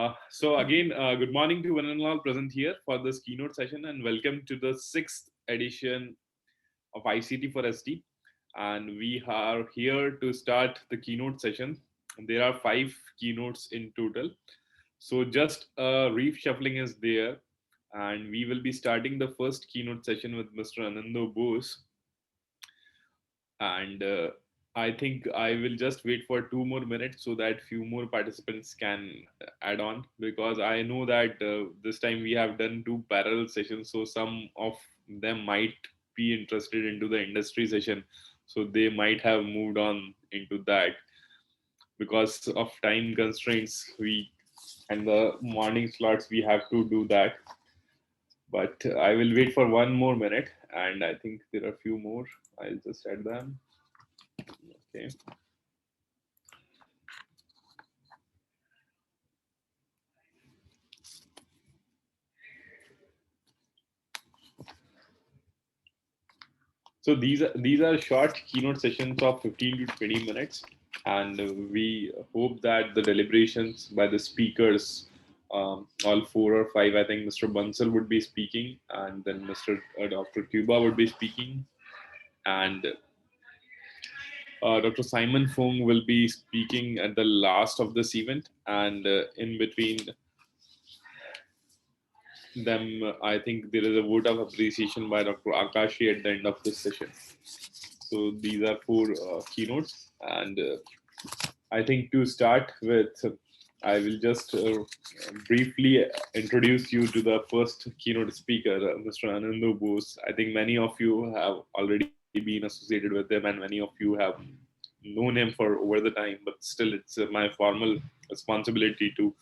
Good morning to one and all present here for this keynote session, and welcome to the sixth edition of ICT4SD. And we are here to start the keynote session. There are 5 keynotes in total. So just a reshuffling is there, and we will be starting the first keynote session with Mr. Anil Boos. And I think I will just wait for 2 more minutes so that few more participants can add on, because I know that this time we have done 2 parallel sessions, so some of them might be interested into the industry session, so they might have moved on into that. Because of time constraints, we and the morning slots, we have to do that. But I will wait for 1 more minute, and I think there are a few more. I'll just add them. Okay. So these are short keynote sessions of 15 to 20 minutes, and we hope that the deliberations by the speakers, all 4 or 5, I think Mr. Bansal would be speaking, and then Mr. Dr. Tuba would be speaking, and Dr. Simon Fong will be speaking at the last of this event, and in between them, I think there is a vote of appreciation by Dr. Akashi at the end of this session. So these are 4 keynotes, and I think to start with, I will just briefly introduce you to the first keynote speaker, Mr. Anil Boos. I think many of you have already been associated with him, and many of you have known him for over the time, but still it's my formal responsibility to.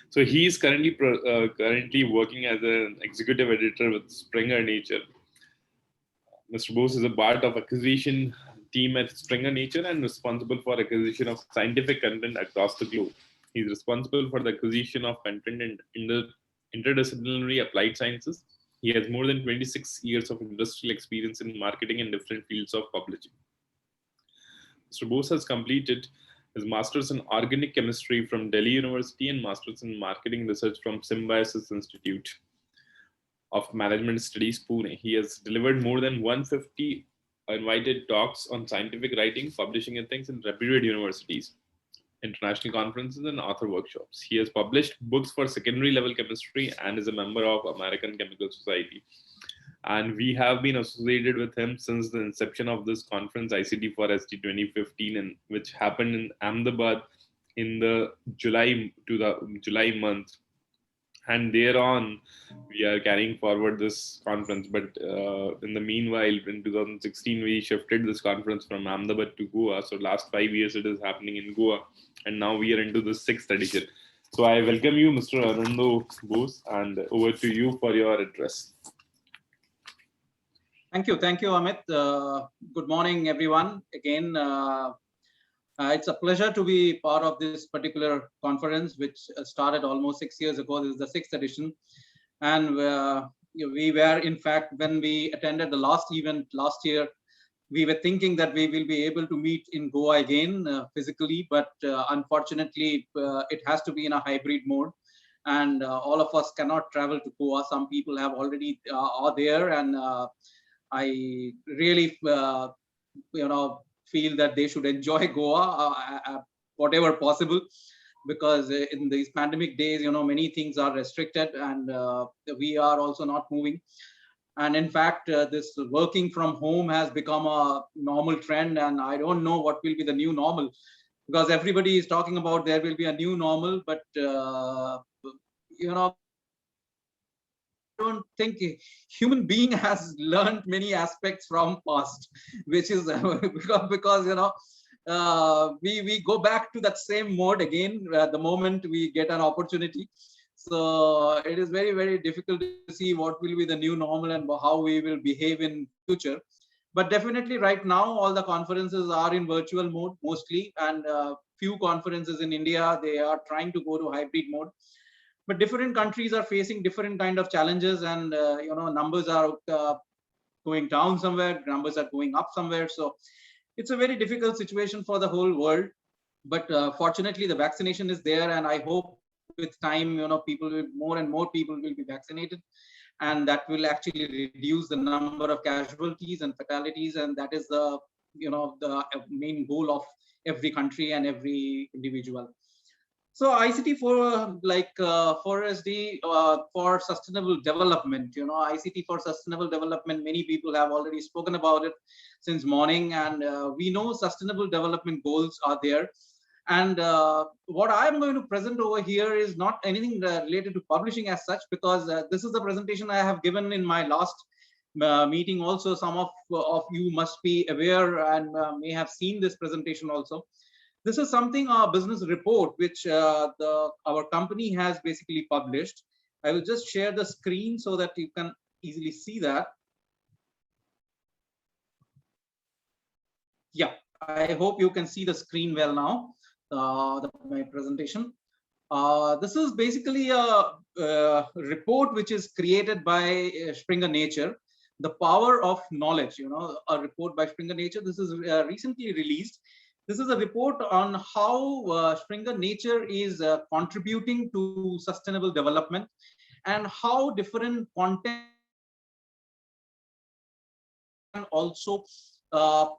So he is currently working as an executive editor with Springer Nature. Mr. Boos is a part of acquisition team at Springer Nature and responsible for acquisition of scientific content across the globe. He is responsible for the acquisition of content in interdisciplinary applied sciences. He has more than 26 years of industrial experience in marketing in different fields of publishing. Mr. Boos has completed his master's in organic chemistry from Delhi University and master's in marketing research from Symbiosis Institute of Management Studies, Pune. He has delivered more than 150 invited talks on scientific writing, publishing ethics in reputed universities, international conferences, and author workshops. He has published books for secondary level chemistry and is a member of American Chemical Society. And we have been associated with him since the inception of this conference, ICT4SD 2015, which happened in Ahmedabad in the July month. And thereon, we are carrying forward this conference. But in the meanwhile, in 2016, we shifted this conference from Ahmedabad to Goa. So last 5 years, it is happening in Goa. And now we are into the 6th edition. So I welcome you, Mr. Anil Boos, and over to you for your address. Thank you, Amit. Good morning, everyone. Again, it's a pleasure to be part of this particular conference, which started almost 6 years ago. This is the 6th edition. And we were, in fact, when we attended the last event last year, we were thinking that we will be able to meet in Goa again physically, but unfortunately, it has to be in a hybrid mode. And all of us cannot travel to Goa. Some people have already are there, and I really, feel that they should enjoy Goa, whatever possible, because in these pandemic days, many things are restricted, and we are also not moving. And in fact, this working from home has become a normal trend, and I don't know what will be the new normal, because everybody is talking about there will be a new normal, but I don't think a human being has learned many aspects from past, which is because we go back to that same mode again the moment we get an opportunity. So it is very, very difficult to see what will be the new normal and how we will behave in future. But definitely right now, all the conferences are in virtual mode mostly, and few conferences in India, they are trying to go to hybrid mode. But different countries are facing different kind of challenges, and numbers are going down somewhere, numbers are going up somewhere. So it's a very difficult situation for the whole world. But fortunately, the vaccination is there, and I hope with time, more and more people will be vaccinated, and that will actually reduce the number of casualties and fatalities, and that is the main goal of every country and every individual. So ICT for SD for sustainable development, ICT for sustainable development, many people have already spoken about it since morning, and we know sustainable development goals are there. And what I'm going to present over here is not anything related to publishing as such, because this is the presentation I have given in my last meeting also. Some of you must be aware and may have seen this presentation also. This is something, our business report, which our company has basically published. I will just share the screen so that you can easily see that. Yeah, I hope you can see the screen well now, my presentation. This is basically a report which is created by Springer Nature, The Power of Knowledge, a report by Springer Nature. This is recently released. This is a report on how Springer Nature is contributing to sustainable development, and how different content can also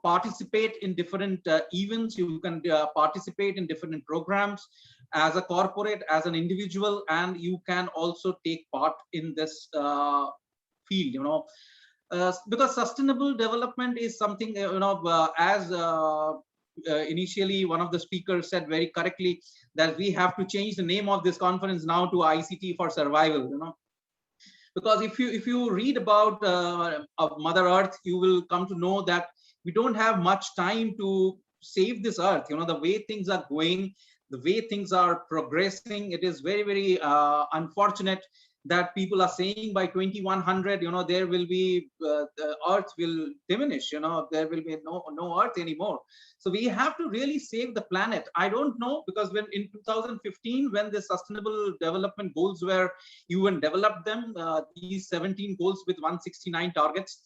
participate in different events. You can participate in different programs as a corporate, as an individual, and you can also take part in this field, because sustainable development is something, as initially one of the speakers said very correctly, that we have to change the name of this conference now to ICT for survival, because if you read about of Mother Earth, you will come to know that we don't have much time to save this earth. The way things are going, the way things are progressing, it is very, very unfortunate that people are saying by 2100, there will be the earth will diminish, there will be no earth anymore. So we have to really save the planet. I don't know, because when in 2015, when the sustainable development goals were UN developed them, these 17 goals with 169 targets,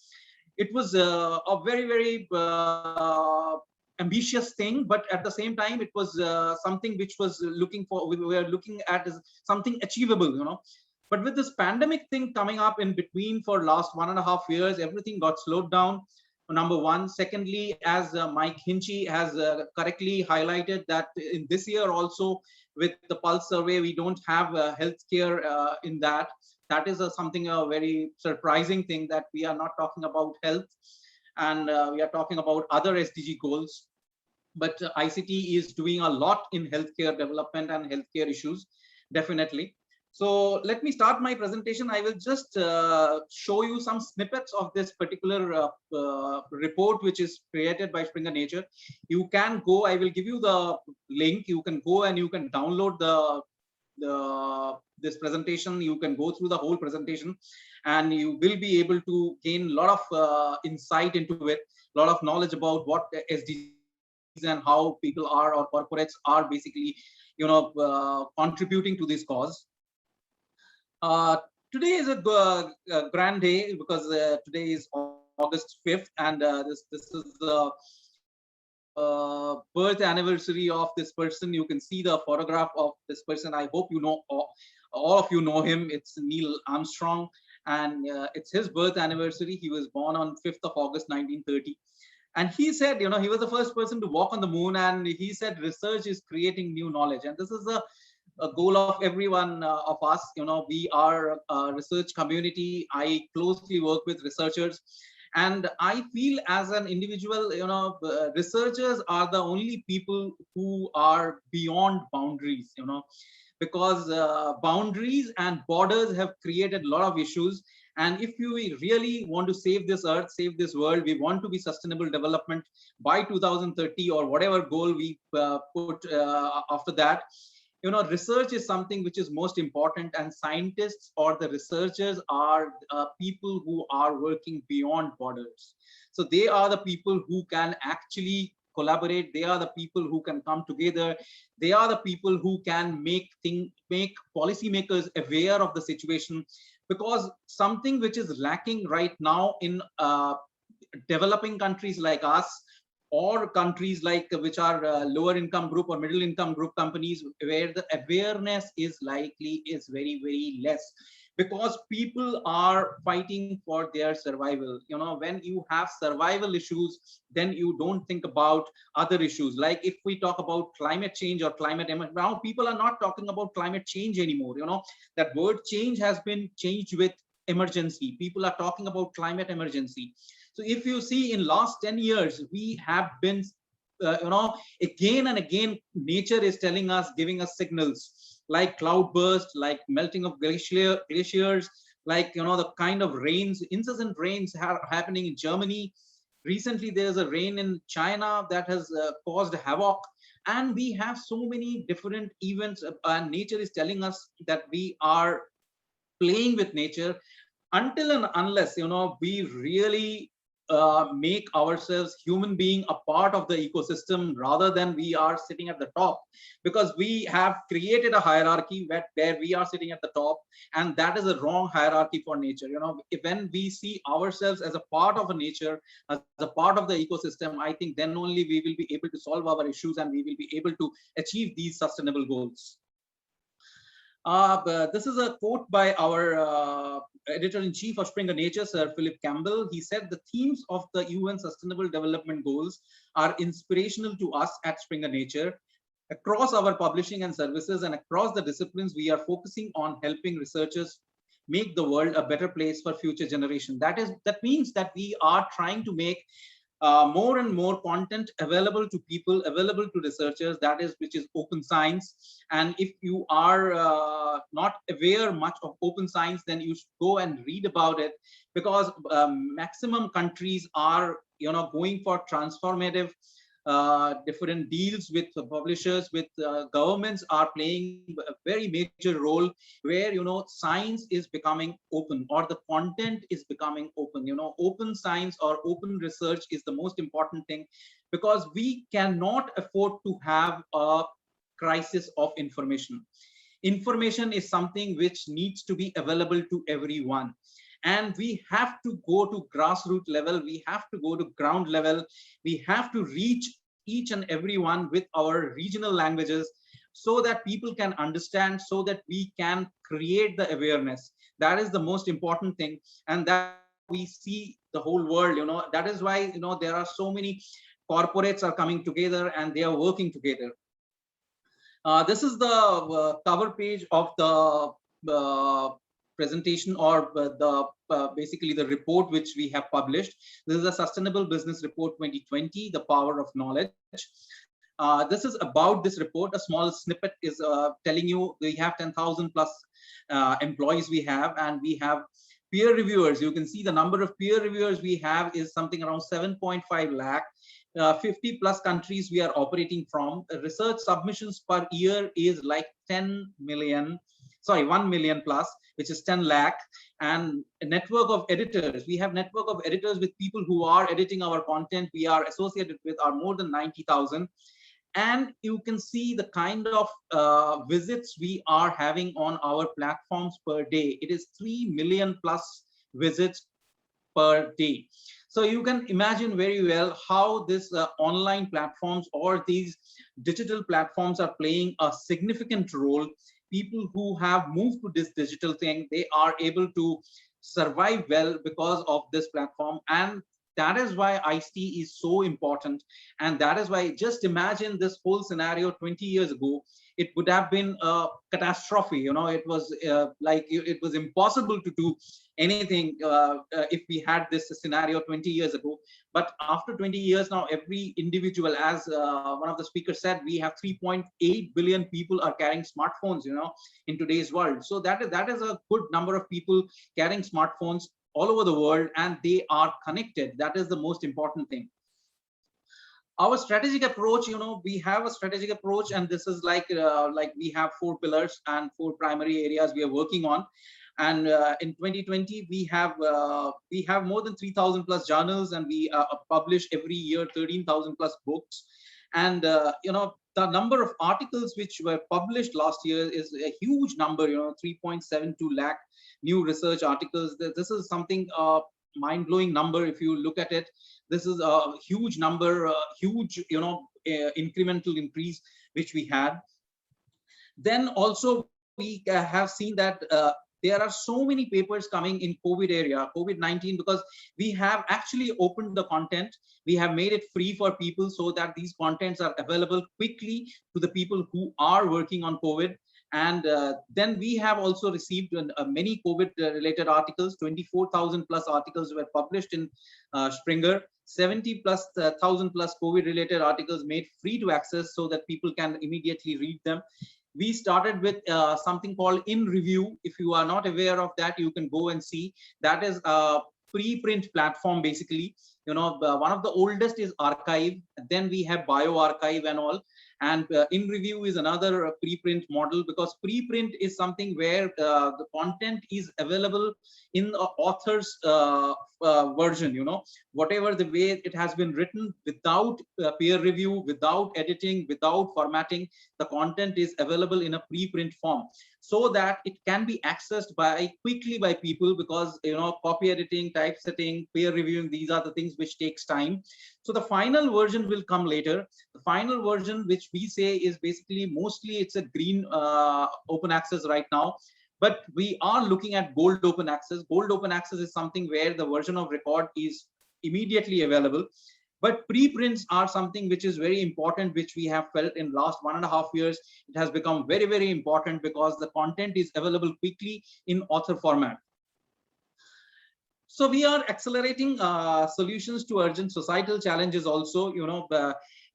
it was a very, very ambitious thing, but at the same time it was something which was we were looking at as something achievable. But with this pandemic thing coming up in between for last 1.5 years, everything got slowed down, number one. Secondly, as Mike Hinchy has correctly highlighted, that in this year also with the Pulse survey, we don't have healthcare in that. That is something a very surprising thing, that we are not talking about health, and we are talking about other SDG goals. But ICT is doing a lot in healthcare development and healthcare issues, definitely. So let me start my presentation. I will just show you some snippets of this particular report, which is created by Springer Nature. You can go, I will give you the link. You can go and you can download this presentation. You can go through the whole presentation, and you will be able to gain a lot of insight into it, a lot of knowledge about what SDGs and how people are, or corporates are basically, contributing to this cause. Today is a grand day, because today is August 5th, and this is the birth anniversary of this person. You can see the photograph of this person. I hope you know, all of you know him. It's Neil Armstrong, and it's his birth anniversary. He was born on 5th of August 1930. And he said, he was the first person to walk on the moon, and he said research is creating new knowledge. And this is a goal of every one of us. We are a research community. I closely work with researchers, and I feel as an individual, researchers are the only people who are beyond boundaries, because boundaries and borders have created a lot of issues. And if you really want to save this earth, save this world, we want to be sustainable development by 2030 or whatever goal we put after that. Research is something which is most important, and scientists or the researchers are people who are working beyond borders. So they are the people who can actually collaborate. They are the people who can come together. They are the people who can make policymakers aware of the situation, because something which is lacking right now in developing countries like us, or countries like which are lower income group or middle income group companies, where the awareness is very, very less, because people are fighting for their survival. When you have survival issues, then you don't think about other issues. Like if we talk about climate change or now people are not talking about climate change anymore. That word change has been changed with emergency. People are talking about climate emergency. So if you see in last 10 years, we have been, again and again, nature is telling us, giving us signals like cloudburst, like melting of glaciers, like, the kind of rains, incessant rains happening in Germany. Recently, there's a rain in China that has caused havoc. And we have so many different events, and nature is telling us that we are playing with nature. Until and unless we really make ourselves human being a part of the ecosystem, rather than we are sitting at the top, because we have created a hierarchy where we are sitting at the top, and that is a wrong hierarchy for nature. When we see ourselves as a part of a nature, as a part of the ecosystem, I think then only we will be able to solve our issues, and we will be able to achieve these sustainable goals. This is a quote by our editor-in-chief of Springer Nature, Sir Philip Campbell. He said, "The themes of the UN Sustainable Development Goals are inspirational to us at Springer Nature. Across our publishing and services and across the disciplines, we are focusing on helping researchers make the world a better place for future generations." That means that we are trying to make more and more content available to people, available to researchers, which is open science. And if you are not aware much of open science, then you should go and read about it, because maximum countries are going for transformative different deals with publishers, with governments are playing a very major role, where science is becoming open, or the content is becoming open. Open science or open research is the most important thing, because we cannot afford to have a crisis of information. Information is something which needs to be available to everyone, and we have to go to grassroots level, we have to go to ground level, we have to reach each and everyone with our regional languages, so that people can understand, so that we can create the awareness. That is the most important thing, and that we see the whole world. That is why there are so many corporates are coming together and they are working together. This is the cover page of the presentation, or basically the report which we have published. This is a Sustainable Business Report 2020, The Power of Knowledge. This is about this report. A small snippet is telling you we have 10,000 plus employees we have, and we have peer reviewers. You can see the number of peer reviewers we have is something around 7.5 lakh. 50 plus countries we are operating from. Research submissions per year is like 1 million plus, which is 10 lakh. And a network of editors. We have network of editors with people who are editing our content. We are associated with are more than 90,000. And you can see the kind of visits we are having on our platforms per day. It is 3 million plus visits per day. So you can imagine very well how this online platforms or these digital platforms are playing a significant role. People who have moved to this digital thing, they are able to survive well because of this platform. And that is why ICT is so important. And that is why, just imagine this whole scenario 20 years ago, it would have been a catastrophe. It was like it was impossible to do anything if we had this scenario 20 years ago. But after 20 years now, every individual, as one of the speakers said, we have 3.8 billion people are carrying smartphones, in today's world. So that is a good number of people carrying smartphones all over the world, and they are connected. That is the most important thing. Our strategic approach, we have a strategic approach, and this is like we have 4 pillars and 4 primary areas we are working on. And in 2020, we have more than 3,000 plus journals, and we publish every year 13,000 plus books. And the number of articles which were published last year is a huge number. 3.72 lakh new research articles. This is something mind-blowing number. If you look at it, this is a huge number, huge, incremental increase which we had. Then also we have seen that there are so many papers coming in COVID area, COVID-19, because we have actually opened the content. We have made it free for people so that these contents are available quickly to the people who are working on COVID. And then we have also received many COVID related articles. 24,000 plus articles were published in Springer. 70 plus thousand plus COVID related articles made free to access so that people can immediately read them. We started with something called In Review. If you are not aware of that, you can go and see. That is a preprint platform, basically. One of the oldest is Archive. Then we have BioArchive and all. And In Review is another preprint model, because preprint is something where the content is available in the author's version, whatever the way it has been written, without peer review, without editing, without formatting. The content is available in a preprint form, so that it can be accessed quickly by people, because copy editing, typesetting, peer reviewing, these are the things which takes time. So the final version will come later. The final version, which we say is basically mostly it's a green open access right now, but we are looking at gold open access. Gold open access is something where the version of record is immediately available. But preprints are something which is very important, which we have felt in last 1.5 years. It has become very, very important, because the content is available quickly in author format. So we are accelerating solutions to urgent societal challenges also.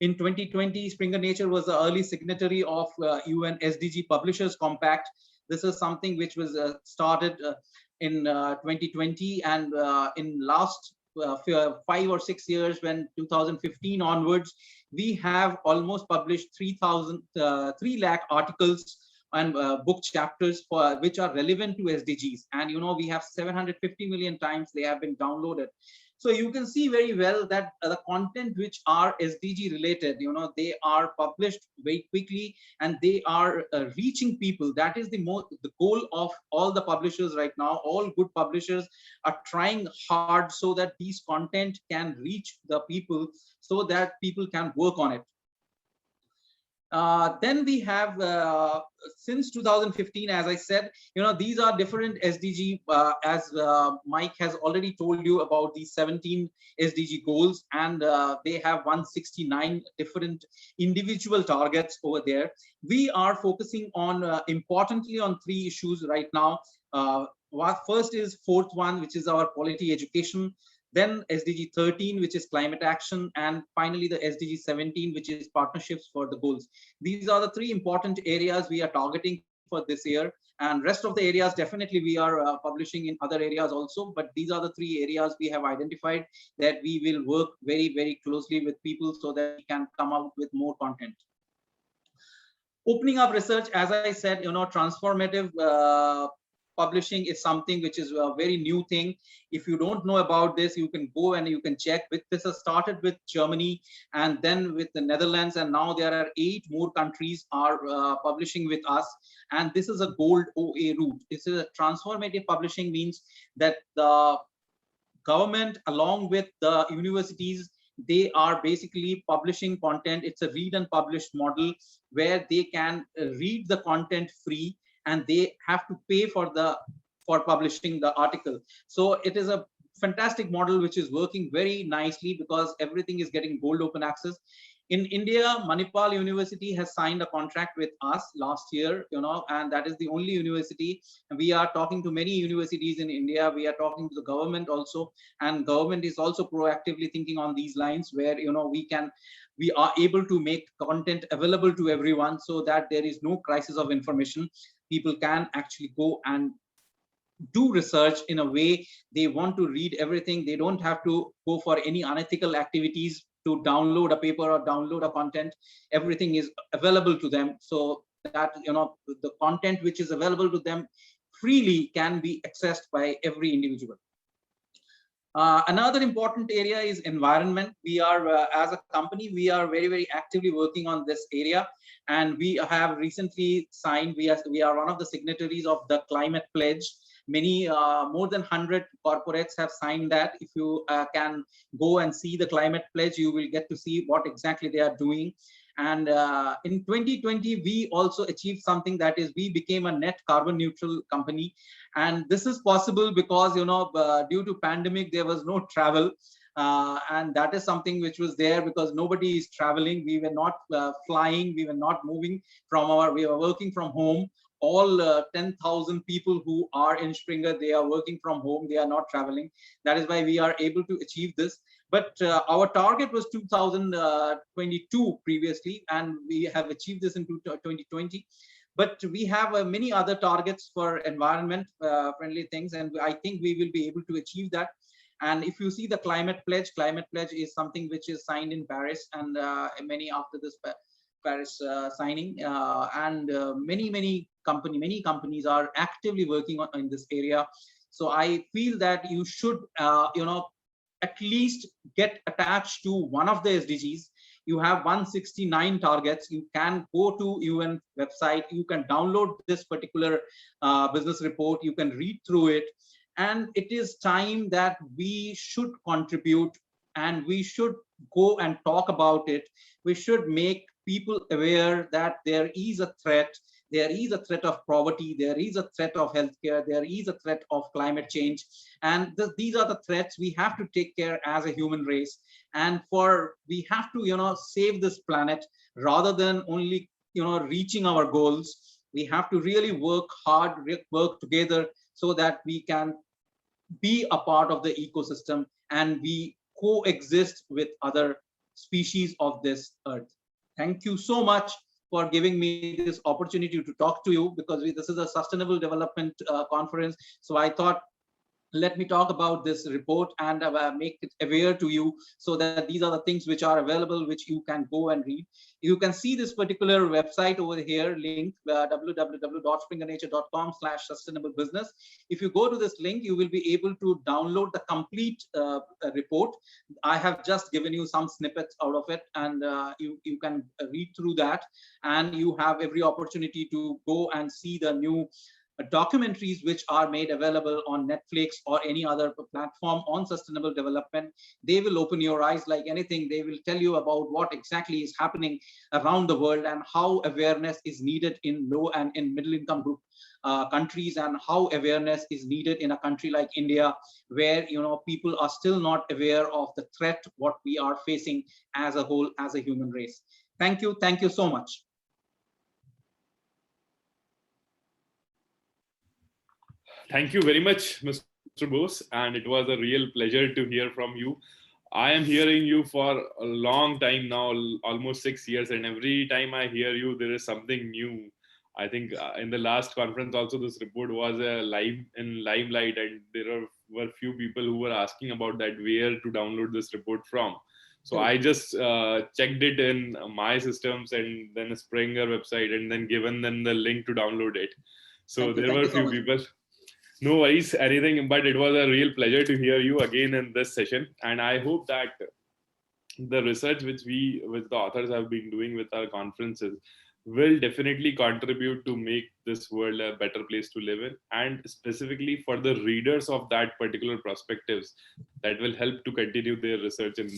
In 2020, Springer Nature was the early signatory of UN SDG Publishers Compact. This is something which was started in 2020, and in last 5 or 6 years, when 2015 onwards, we have almost published 3 lakh articles and book chapters which are relevant to SDGs. And we have 750 million times they have been downloaded. So you can see very well that the content which are SDG related, they are published very quickly, and they are reaching people. That is the goal of all the publishers right now. All good publishers are trying hard so that these content can reach the people, so that people can work on it. Then we have, since 2015, as I said, these are different SDG, as Mike has already told you about these 17 SDG goals, and they have 169 different individual targets over there. We are focusing on, importantly, on 3 issues right now. First is 4th one, which is our quality education. Then SDG 13, which is climate action, and finally the SDG 17, which is partnerships for the goals. These are the 3 important areas we are targeting for this year, and rest of the areas definitely we are publishing in other areas also, but these are the 3 areas we have identified that we will work very, very closely with people so that we can come out with more content. Opening up research, as I said, transformative publishing is something which is a very new thing. If you don't know about this, you can go and you can check. This has started with Germany, and then with the Netherlands, and now there are 8 more countries are publishing with us. And this is a gold OA route. This is a transformative publishing, means that the government along with the universities, they are basically publishing content. It's a read and publish model where they can read the content free, and they have to pay for publishing the article. So it is a fantastic model which is working very nicely, because everything is getting gold open access. In India, Manipal University has signed a contract with us last year, and that is the only university. And we are talking to many universities in India. We are talking to the government also, and government is also proactively thinking on these lines, where we are able to make content available to everyone, so that there is no crisis of information. People can actually go and do research in a way they want to read everything. They don't have to go for any unethical activities to download a paper or download a content. Everything is available to them, so that the content which is available to them freely can be accessed by every individual. Another important area is environment. We are, as a company, we are very, very actively working on this area. And we have recently signed, we are one of the signatories of the Climate Pledge. Many, more than 100 corporates have signed that. If you can go and see the Climate Pledge, you will get to see what exactly they are doing. And in 2020, we also achieved something, that is, we became a net carbon neutral company. And this is possible because, due to pandemic, there was no travel. And that is something which was there because nobody is traveling. We were not flying. We were not moving we were working from home. All 10,000 people who are in Springer, they are working from home. They are not traveling. That is why we are able to achieve this. But our target was 2022 previously, and we have achieved this in 2020. But we have many other targets for environment friendly things, and I think we will be able to achieve that. And if you see the Climate Pledge is something which is signed in Paris, and many after this Paris signing, and many companies are actively working on in this area. So I feel that you should at least get attached to one of the SDGs. You have 169 targets. You can go to UN website. You can download this particular business report. You can read through it. And it is time that we should contribute, and we should go and talk about it. We should make people aware that there is a threat. There is a threat of poverty. There is a threat of healthcare. There is a threat of climate change. And these are the threats we have to take care as a human race. And we have to, save this planet rather than only, reaching our goals. We have to really work hard, work together so that we can be a part of the ecosystem and we coexist with other species of this earth. Thank you so much for giving me this opportunity to talk to you, because this is a sustainable development conference. So I thought, let me talk about this report and make it aware to you, so that these are the things which are available, which you can go and read. You can see this particular website over here, link www.springernature.com/sustainable-business. If you go to this link, you will be able to download the complete report. I have just given you some snippets out of it, and you can read through that, and you have every opportunity to go and see the new documentaries which are made available on Netflix or any other platform on sustainable development. They will open your eyes like anything. They will tell you about what exactly is happening around the world and how awareness is needed in low and in middle income group countries, and how awareness is needed in a country like India, where people are still not aware of the threat what we are facing as a whole, as a human race. Thank you so much. Thank you very much, Mr. Boos, and it was a real pleasure to hear from you. I am hearing you for a long time now, almost 6 years, and every time I hear you, there is something new. I think in the last conference also, this report was in limelight, and there were few people who were asking about that, where to download this report from. So I just checked it in my systems and then a Springer website, and then given them the link to download it. So there were a few people. No worries, anything, but it was a real pleasure to hear you again in this session. And I hope that the research which the authors have been doing with our conferences will definitely contribute to make this world a better place to live in, and specifically for the readers of that particular perspectives that will help to continue their research in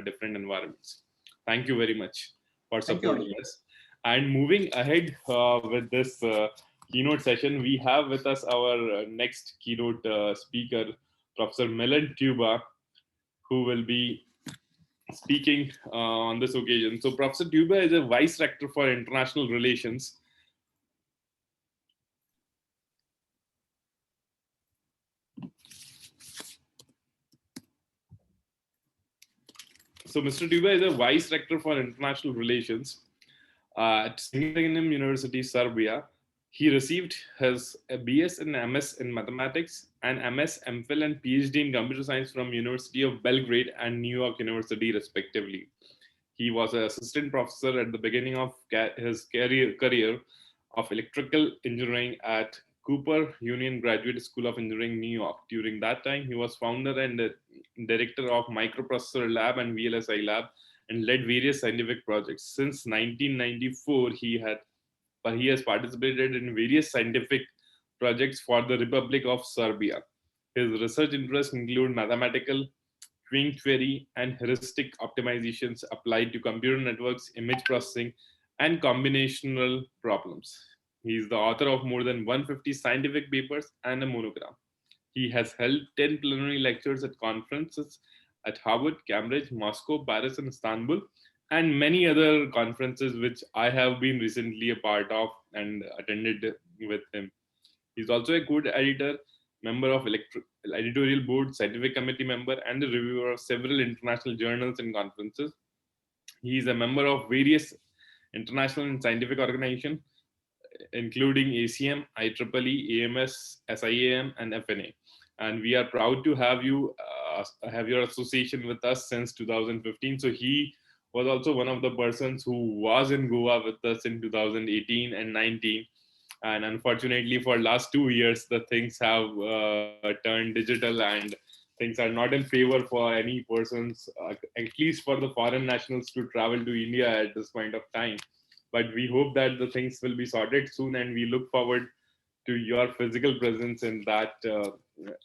different environments. Thank you very much for supporting us. And moving ahead with this keynote session, we have with us our next keynote speaker, Professor Melon Tuba, who will be speaking on this occasion. So Professor Tuba is a Vice Rector for International Relations. So Mr. Tuba is a Vice Rector for International Relations at Wageningen University, Serbia. He received his BS and MS in mathematics and MS, MPhil and PhD in computer science from University of Belgrade and New York University, respectively. He was an assistant professor at the beginning of his career of electrical engineering at Cooper Union Graduate School of Engineering, New York. During that time, he was founder and director of Microprocessor Lab and VLSI Lab and led various scientific projects. Since 1994, he has participated in various scientific projects for the Republic of Serbia. His research interests include mathematical, string theory, and heuristic optimizations applied to computer networks, image processing, and combinational problems. He is the author of more than 150 scientific papers and a monograph. He has held 10 plenary lectures at conferences at Harvard, Cambridge, Moscow, Paris, and Istanbul, and many other conferences which I have been recently a part of and attended with him. He's also a good editor, member of editorial board, scientific committee member, and a reviewer of several international journals and conferences. He is a member of various international and scientific organizations, including ACM, IEEE, AMS, SIAM, and FNA. And we are proud to have have your association with us since 2015. So he was also one of the persons who was in Goa with us in 2018 and 19. And unfortunately, for last 2 years, the things have turned digital and things are not in favor for any persons, at least for the foreign nationals, to travel to India at this point of time. But we hope that the things will be sorted soon, and we look forward to your physical presence in that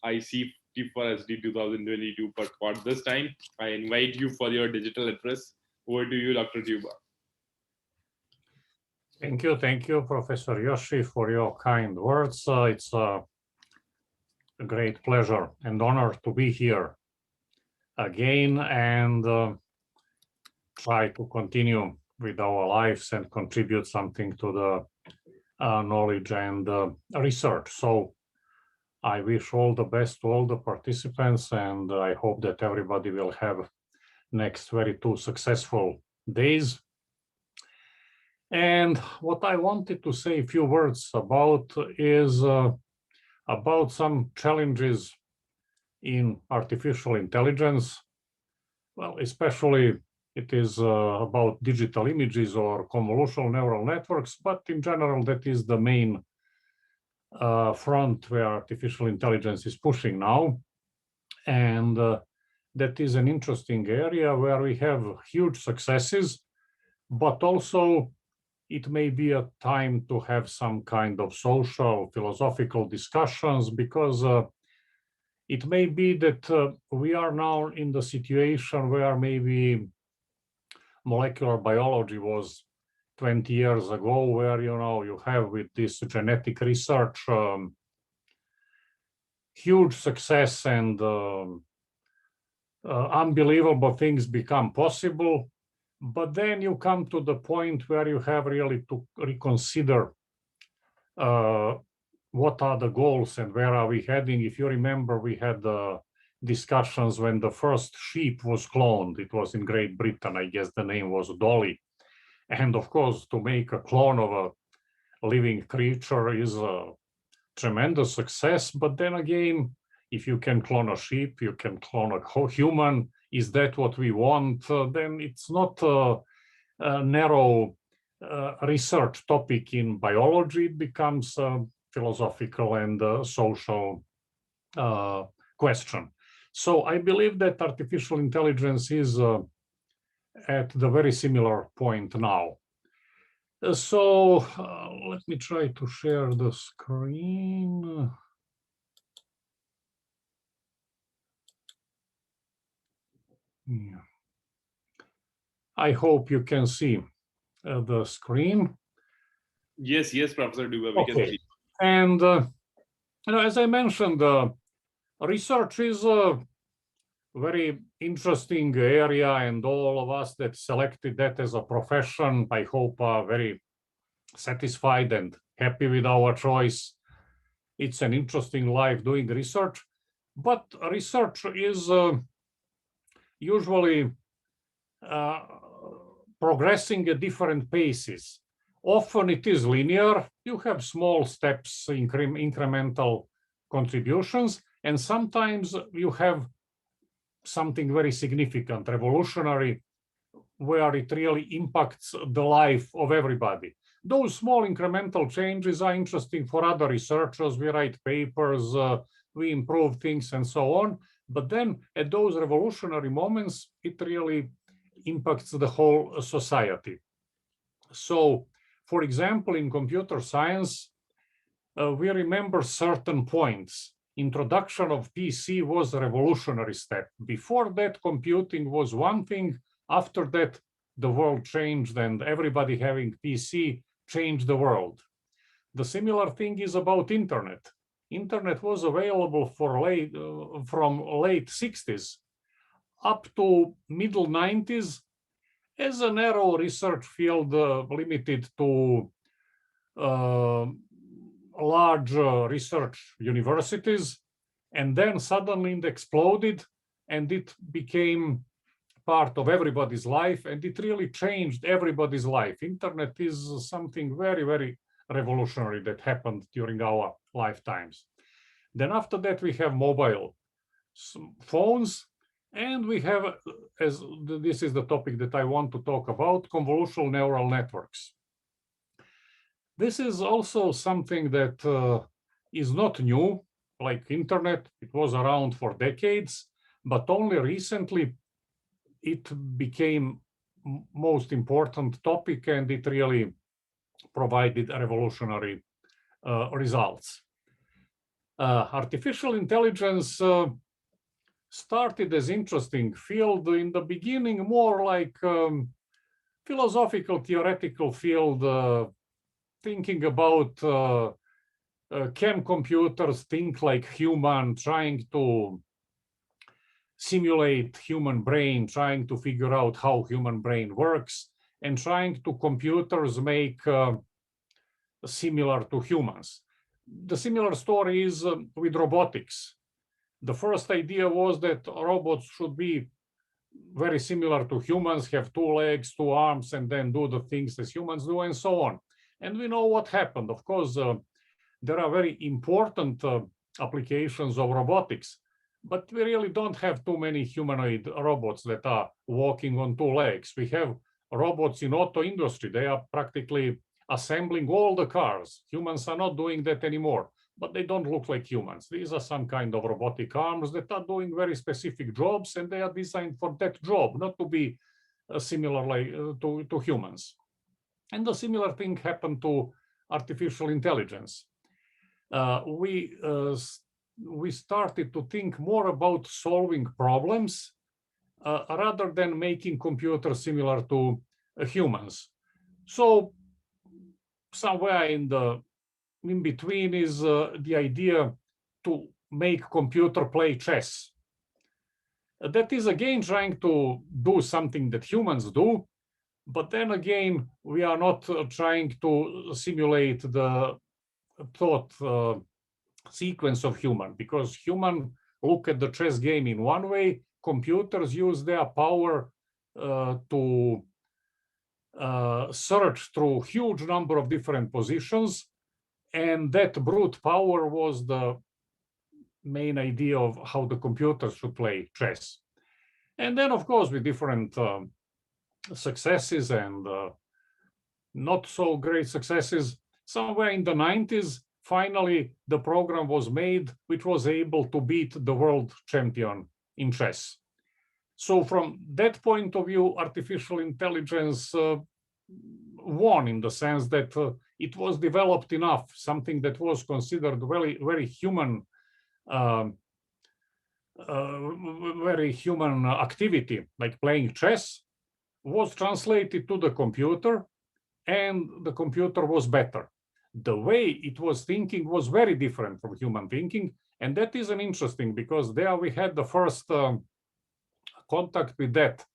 ICT4SD 2022. But for this time, I invite you for your digital address. Over to you, Dr. Tuba. Thank you, Professor Yoshi, for your kind words. It's a great pleasure and honor to be here again and try to continue with our lives and contribute something to the knowledge and research. So I wish all the best to all the participants, and I hope that everybody will have next 2 successful days. And what I wanted to say a few words about is about some challenges in artificial intelligence. Well, especially it is about digital images or convolutional neural networks, but in general, that is the main front where artificial intelligence is pushing now. And that is an interesting area where we have huge successes, but also it may be a time to have some kind of social, philosophical discussions, because it may be that we are now in the situation where maybe molecular biology was 20 years ago, where you have with this genetic research huge success and unbelievable things become possible. But then you come to the point where you have really to reconsider what are the goals and where are we heading. If you remember, we had discussions when the first sheep was cloned. It was in Great Britain. I guess the name was Dolly. And of course, to make a clone of a living creature is a tremendous success. But then again, if you can clone a sheep, you can clone a human. Is that what we want? Then it's not a narrow research topic in biology. It becomes a philosophical and social question. So I believe that artificial intelligence is at the very similar point now. So let me try to share the screen. Yeah. I hope you can see the screen. Yes, Professor Tuba, we can see. And as I mentioned, research is a very interesting area, and all of us that selected that as a profession, I hope, are very satisfied and happy with our choice. It's an interesting life doing research, but research is usually progressing at different paces. Often it is linear. You have small steps, incremental contributions, and sometimes you have something very significant, revolutionary, where it really impacts the life of everybody. those small incremental changes are interesting for other researchers. We write papers, we improve things and so on. But then at those revolutionary moments, it really impacts the whole society. So, for example, in computer science, we remember certain points. Introduction of PC was a revolutionary step. Before that, computing was one thing. After that, the world changed and everybody having PC changed the world. The similar thing is about internet. Internet was available for from late 60s up to middle 90s as a narrow research field limited to large research universities, and then suddenly it exploded and it became part of everybody's life, and it really changed everybody's life. Internet is something very, very revolutionary that happened during our lifetimes. Then after that, we have mobile phones, and we have, as this is the topic that I want to talk about, convolutional neural networks. This is also something that is not new, like internet. It was around for decades, but only recently it became most important topic, and it really provided revolutionary results. Artificial intelligence started as interesting field in the beginning, more like philosophical, theoretical field, thinking about can computers think like human, trying to simulate human brain, trying to figure out how human brain works, and trying to computers make similar to humans. The similar story is with robotics. The first idea was that robots should be very similar to humans, have 2 legs, 2 arms, and then do the things as humans do, and so on. And we know what happened. Of course, there are very important applications of robotics, but we really don't have too many humanoid robots that are walking on 2 legs. We have robots in auto industry. They are practically assembling all the cars. Humans are not doing that anymore, but they don't look like humans. These are some kind of robotic arms that are doing very specific jobs, and they are designed for that job, not to be similar to humans. And the similar thing happened to artificial intelligence. We started to think more about solving problems rather than making computers similar to humans. So somewhere in between is the idea to make computer play chess. That is again trying to do something that humans do, but then again, we are not trying to simulate the thought sequence of human, because human look at the chess game in one way, computers use their power to search through huge number of different positions, and that brute power was the main idea of how the computers should play chess. And then, of course, with different successes and not so great successes, somewhere in the 90s, finally, the program was made, which was able to beat the world champion in chess. So from that point of view, artificial intelligence won, in the sense that it was developed enough, something that was considered very, very human, very human activity, like playing chess, was translated to the computer, and the computer was better. The way it was thinking was very different from human thinking, and that is an interesting, because there we had the first contact with that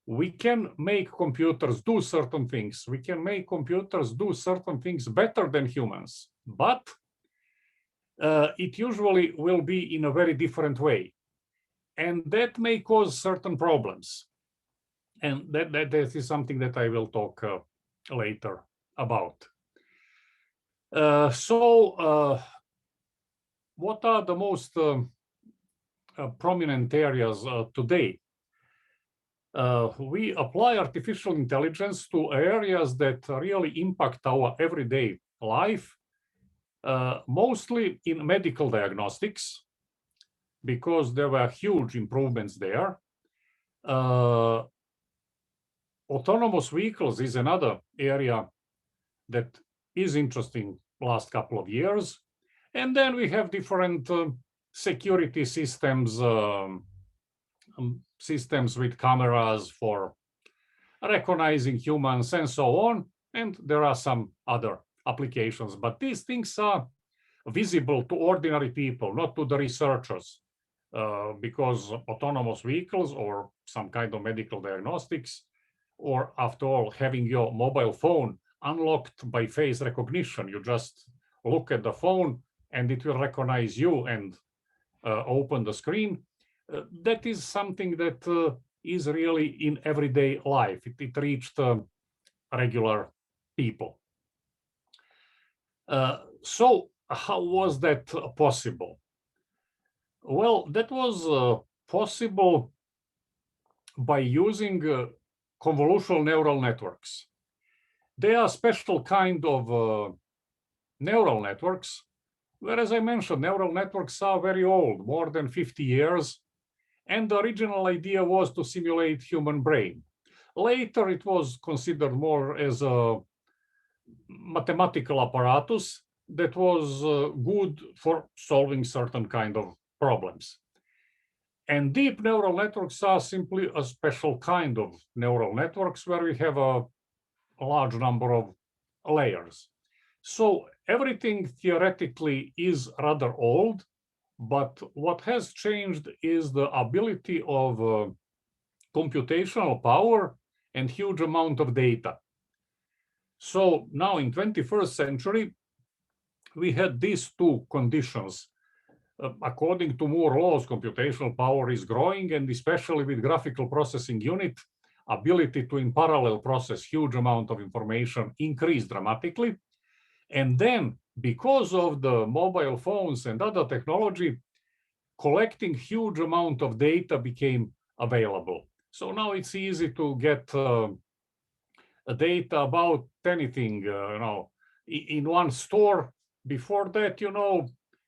we can make computers do certain things. We can make computers do certain things better than humans, but it usually will be in a very different way. And that may cause certain problems. And that is something that I will talk later about. What are the most prominent areas today? we apply artificial intelligence to areas that really impact our everyday life, mostly in medical diagnostics, because there were huge improvements there. Autonomous vehicles is another area that is interesting last couple of years. And then we have different security systems, systems with cameras for recognizing humans and so on. And there are some other applications, but these things are visible to ordinary people, not to the researchers, because autonomous vehicles or some kind of medical diagnostics, or after all, having your mobile phone unlocked by face recognition, you just look at the phone and it will recognize you and open the screen. That is something that is really in everyday life. It reached regular people. So how was that possible? Well, that was possible by using convolutional neural networks. They are a special kind of neural networks, where, as I mentioned, neural networks are very old, more than 50 years. And the original idea was to simulate human brain. Later, it was considered more as a mathematical apparatus that was good for solving certain kind of problems. And deep neural networks are simply a special kind of neural networks where we have a large number of layers. So everything theoretically is rather old, but what has changed is the ability of computational power and huge amount of data. So now in 21st century, we had these two conditions. According to Moore laws, computational power is growing, and especially with graphical processing unit, ability to in parallel process huge amount of information increased dramatically. And then, because of the mobile phones and other technology, collecting huge amount of data became available. So now it's easy to get data about anything, in one store. Before that,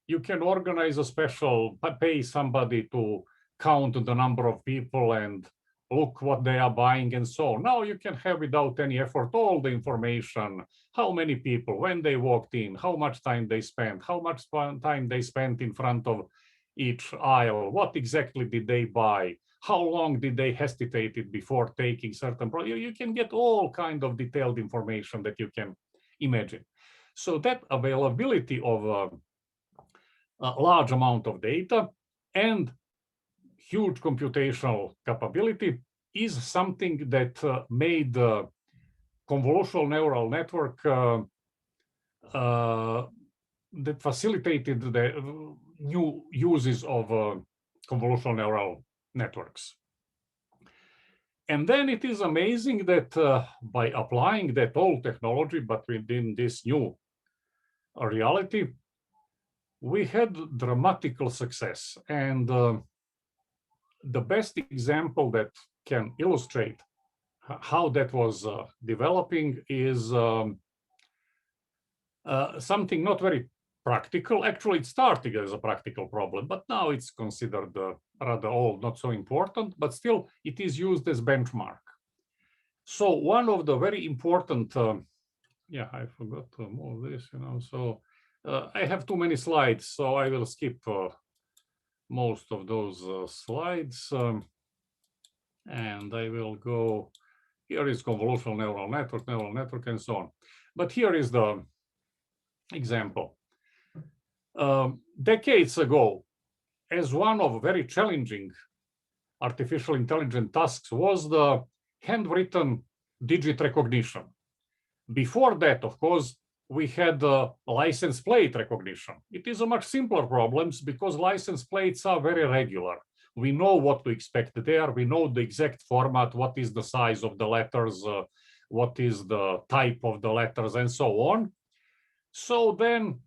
you can organize a special, pay somebody to count the number of people and look what they are buying and so on. Now you can have, without any effort, all the information, how many people, when they walked in, how much time they spent, how much time they spent in front of each aisle, what exactly did they buy, how long did they hesitate before taking certain products. You can get all kind of detailed information that you can imagine. So that availability of a large amount of data and huge computational capability is something that made the convolutional neural network that facilitated the new uses of convolutional neural networks. And then it is amazing that by applying that old technology, but within this new reality, we had dramatical success. And the best example that can illustrate how that was developing is something not very practical. Actually, it started as a practical problem, but now it's considered rather old, not so important, but still it is used as benchmark. So one of the very important, I forgot to move this, so I have too many slides, so I will skip most of those slides. And I will go, here is convolutional neural network, and so on. But here is the example. Decades ago, as one of very challenging artificial intelligence tasks was the handwritten digit recognition. Before that, of course, we had license plate recognition. It is a much simpler problem because license plates are very regular. We know what to expect there. We know the exact format, what is the size of the letters, what is the type of the letters, and so on. So then,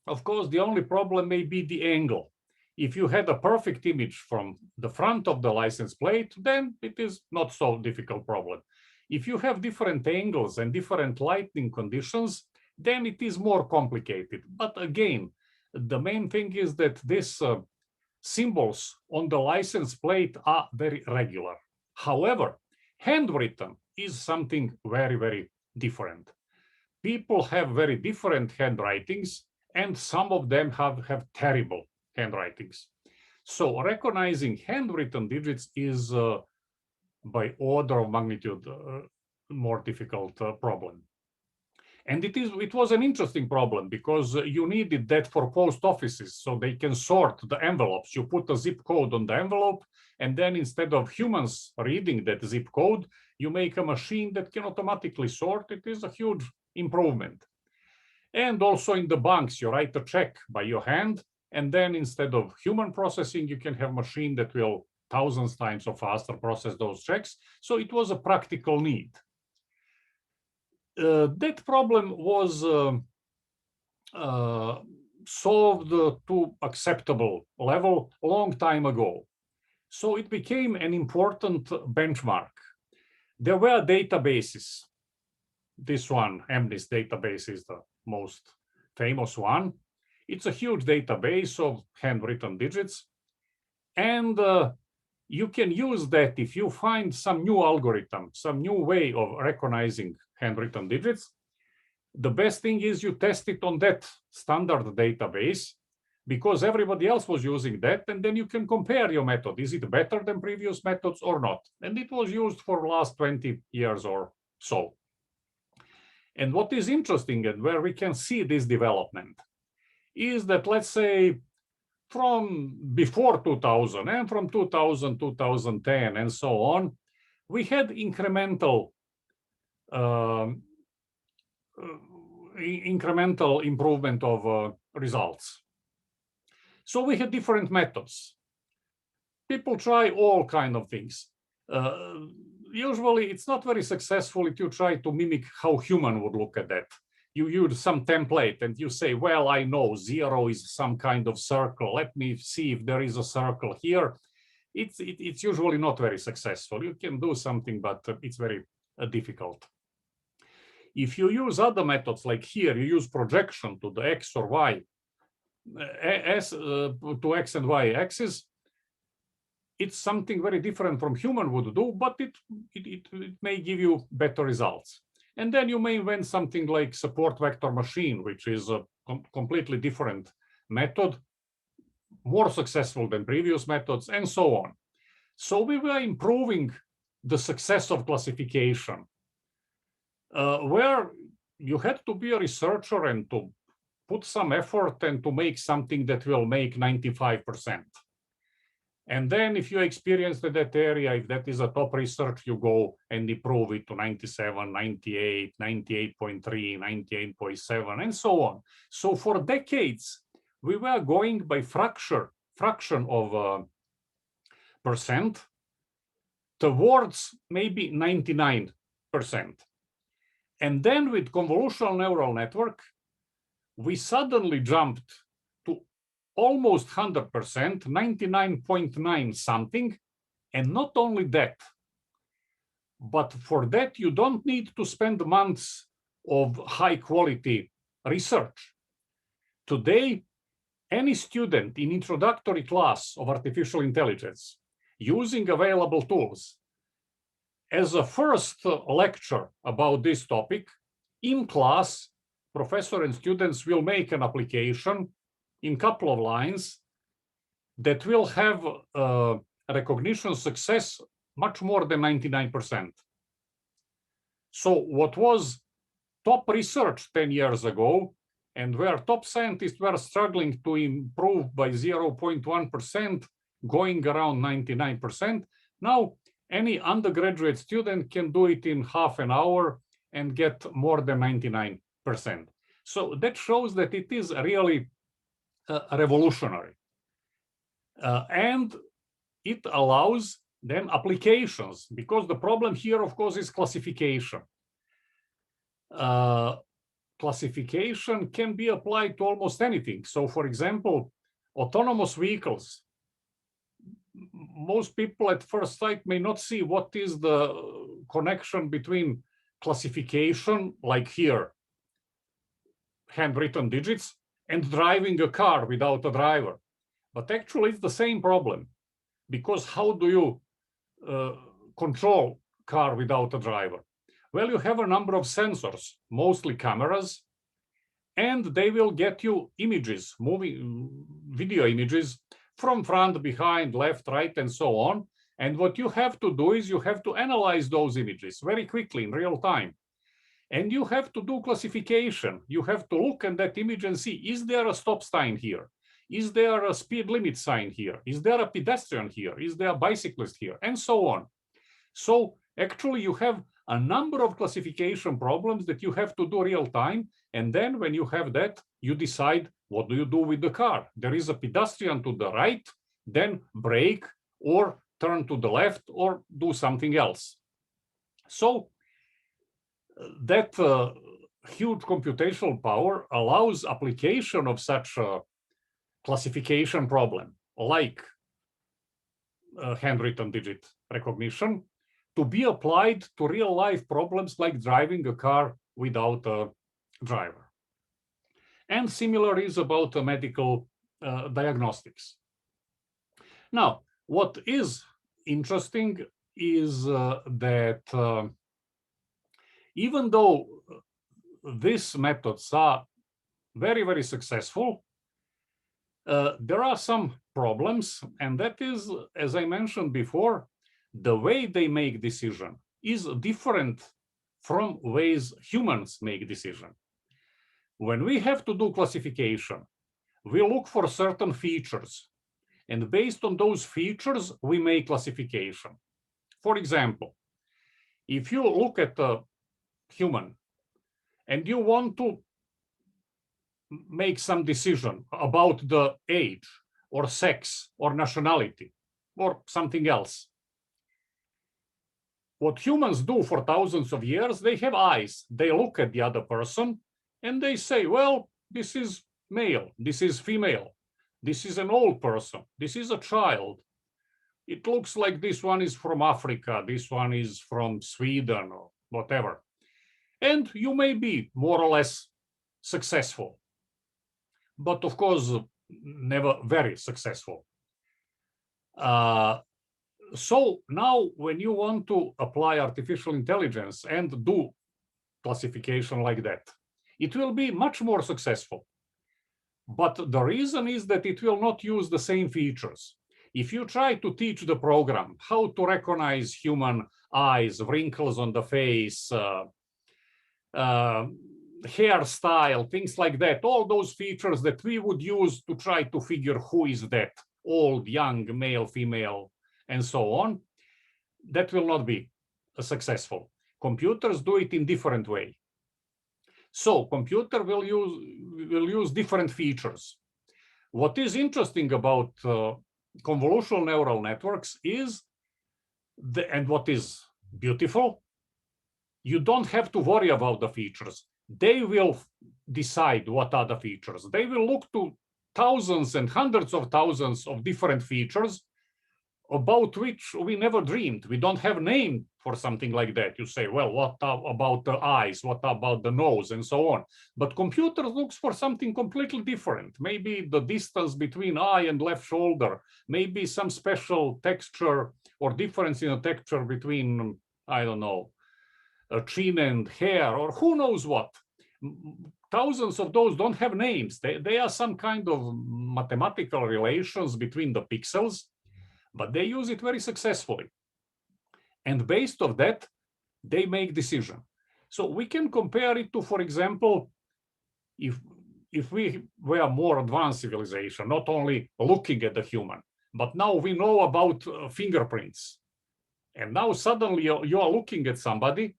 of course, the only problem may be the angle. If you had a perfect image from the front of the license plate, then it is not so difficult problem. If you have different angles and different lighting conditions, then it is more complicated. But again, the main thing is that these symbols on the license plate are very regular. However, handwritten is something very, very different. People have very different handwritings, and some of them have terrible handwritings. So recognizing handwritten digits is by order of magnitude more difficult problem. And it was an interesting problem because you needed that for post offices so they can sort the envelopes. You put a zip code on the envelope, and then instead of humans reading that zip code, you make a machine that can automatically sort. It is a huge improvement. And also in the banks, you write a check by your hand, and then instead of human processing, you can have a machine that will thousands times or faster process those checks. So it was a practical need. That problem was solved to acceptable level a long time ago. So it became an important benchmark. There were databases. This one, MNIST database, is the most famous one. It's a huge database of handwritten digits. And you can use that if you find some new algorithm, some new way of recognizing handwritten digits. The best thing is you test it on that standard database because everybody else was using that, and then you can compare your method. Is it better than previous methods or not? And it was used for the last 20 years or so. And what is interesting and where we can see this development is that, let's say, from before 2000 and from 2000, 2010 and so on, we had incremental improvement of results. So we had different methods. People try all kind of things. Usually it's not very successful if you try to mimic how human would look at that. You use some template and you say, well, I know 0 is some kind of circle. Let me see if there is a circle here. It's usually not very successful. You can do something, but it's very difficult. If you use other methods, like here, you use projection to the X or Y, to X and Y axis, it's something very different from human would do, but it may give you better results. And then you may invent something like support vector machine, which is a completely different method, more successful than previous methods, and so on. So we were improving the success of classification, where you had to be a researcher and to put some effort and to make something that will make 95%. And then if you experience that area, if that is a top research, you go and improve it to 97, 98, 98.3, 98.7, and so on. So for decades, we were going by fraction of percent towards maybe 99%. And then with convolutional neural network, we suddenly jumped to almost 100%, 99.9 something. And not only that, but for that, you don't need to spend months of high quality research. Today, any student in introductory class of artificial intelligence using available tools, as a first lecture about this topic, in class, professor and students will make an application in a couple of lines that will have recognition success much more than 99%. So what was top research 10 years ago, and where top scientists were struggling to improve by 0.1%, going around 99%, now any undergraduate student can do it in half an hour and get more than 99%. So that shows that it is really revolutionary. And it allows then applications, because the problem here, of course, is classification. Classification can be applied to almost anything. So, for example, autonomous vehicles, most people at first sight may not see what is the connection between classification, like here, handwritten digits, and driving a car without a driver. But actually it's the same problem, because how do you control car without a driver? Well, you have a number of sensors, mostly cameras, and they will get you images, moving video images from front, behind, left, right, and so on. And what you have to do is you have to analyze those images very quickly in real time. And you have to do classification. You have to look at that image and see, is there a stop sign here? Is there a speed limit sign here? Is there a pedestrian here? Is there a bicyclist here? And so on. So actually you have a number of classification problems that you have to do real time. And then when you have that, you decide, what do you do with the car? There is a pedestrian to the right, then brake or turn to the left or do something else. So that huge computational power allows application of such a classification problem, like handwritten digit recognition, to be applied to real life problems like driving a car without a driver. And similar is about medical diagnostics. Now, what is interesting is that even though these methods are very, very successful, there are some problems, and that is, as I mentioned before, the way they make decision is different from ways humans make decision. When we have to do classification, we look for certain features, and based on those features, we make classification. For example, if you look at a human and you want to make some decision about the age or sex or nationality or something else, what humans do for thousands of years, they have eyes. They look at the other person and they say, well, this is male, this is female, this is an old person, this is a child. It looks like this one is from Africa, this one is from Sweden or whatever. And you may be more or less successful, but of course, never very successful. So now when you want to apply artificial intelligence and do classification like that, it will be much more successful. But the reason is that it will not use the same features. If you try to teach the program how to recognize human eyes, wrinkles on the face, hairstyle, things like that, all those features that we would use to try to figure who is that, old, young, male, female, and so on, that will not be successful. Computers do it in different way. So computer will use different features. What is interesting about convolutional neural networks is, and what is beautiful, you don't have to worry about the features. They will decide what are the features. They will look to thousands and hundreds of thousands of different features about which we never dreamed. We don't have a name for something like that. You say, well, what about the eyes? What about the nose? And so on. But computer looks for something completely different. Maybe the distance between eye and left shoulder, maybe some special texture or difference in the texture between, I don't know, a chin and hair, or who knows what. Thousands of those don't have names. They are some kind of mathematical relations between the pixels, but they use it very successfully. And based on that, they make decision. So we can compare it to, for example, if we were more advanced civilization, not only looking at the human, but now we know about fingerprints. And now suddenly you are looking at somebody,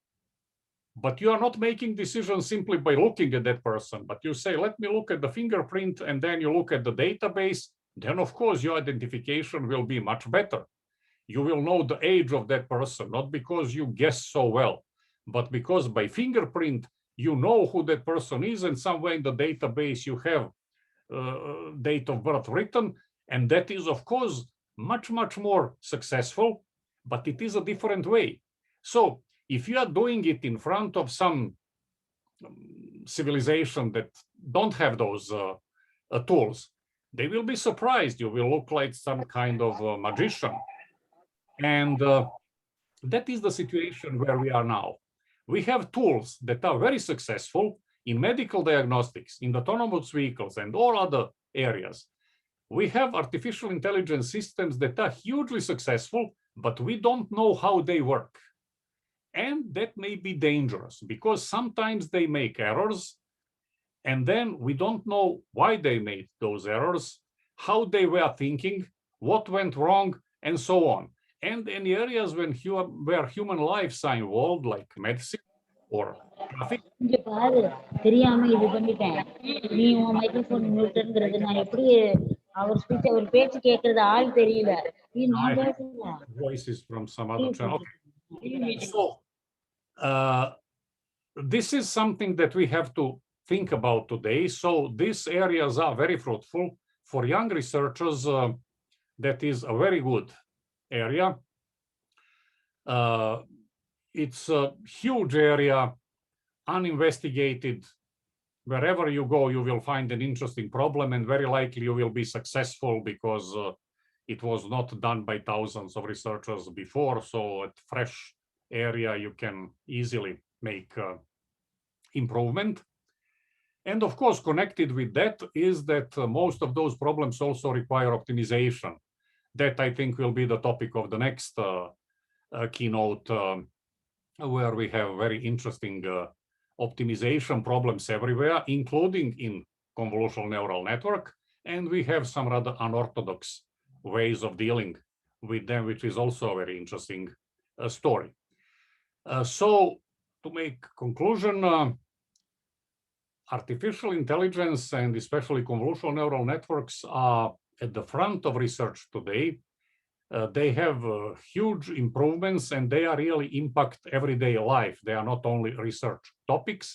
but you are not making decisions simply by looking at that person, but you say, let me look at the fingerprint, and then you look at the database, then of course your identification will be much better. You will know the age of that person, not because you guess so well, but because by fingerprint, you know who that person is, and somewhere in the database you have date of birth written, and that is, of course, much, much more successful, but it is a different way. So if you are doing it in front of some civilization that don't have those tools, they will be surprised. You will look like some kind of magician. And that is the situation where we are now. We have tools that are very successful in medical diagnostics, in autonomous vehicles, and all other areas. We have artificial intelligence systems that are hugely successful, but we don't know how they work. And that may be dangerous because sometimes they make errors, and then we don't know why they made those errors, how they were thinking, what went wrong, and so on. And in areas where human lives are involved, like medicine or traffic. இங்க பாரு தெரியாம இது பண்ணிட்டேன் நீ உன் microphone மியூட்ங்கிறது நான் எப்படி அவர் speech அவர் பேச்சு கேட்கறது ஆள் தெரியல நான் பேசுறேன் Voices from some other channel. So this is something that we have to think about today. So these areas are very fruitful for young researchers. That is a very good area. It's a huge area, uninvestigated. Wherever you go, you will find an interesting problem, and very likely you will be successful because it was not done by thousands of researchers before. So at fresh area, you can easily make improvement. And of course, connected with that is that most of those problems also require optimization. That I think will be the topic of the next keynote, where we have very interesting optimization problems everywhere, including in convolutional neural network. And we have some rather unorthodox ways of dealing with them, which is also a very interesting story. So to make conclusion, artificial intelligence and especially convolutional neural networks are at the front of research today. They have huge improvements and they are really impact everyday life. They are not only research topics,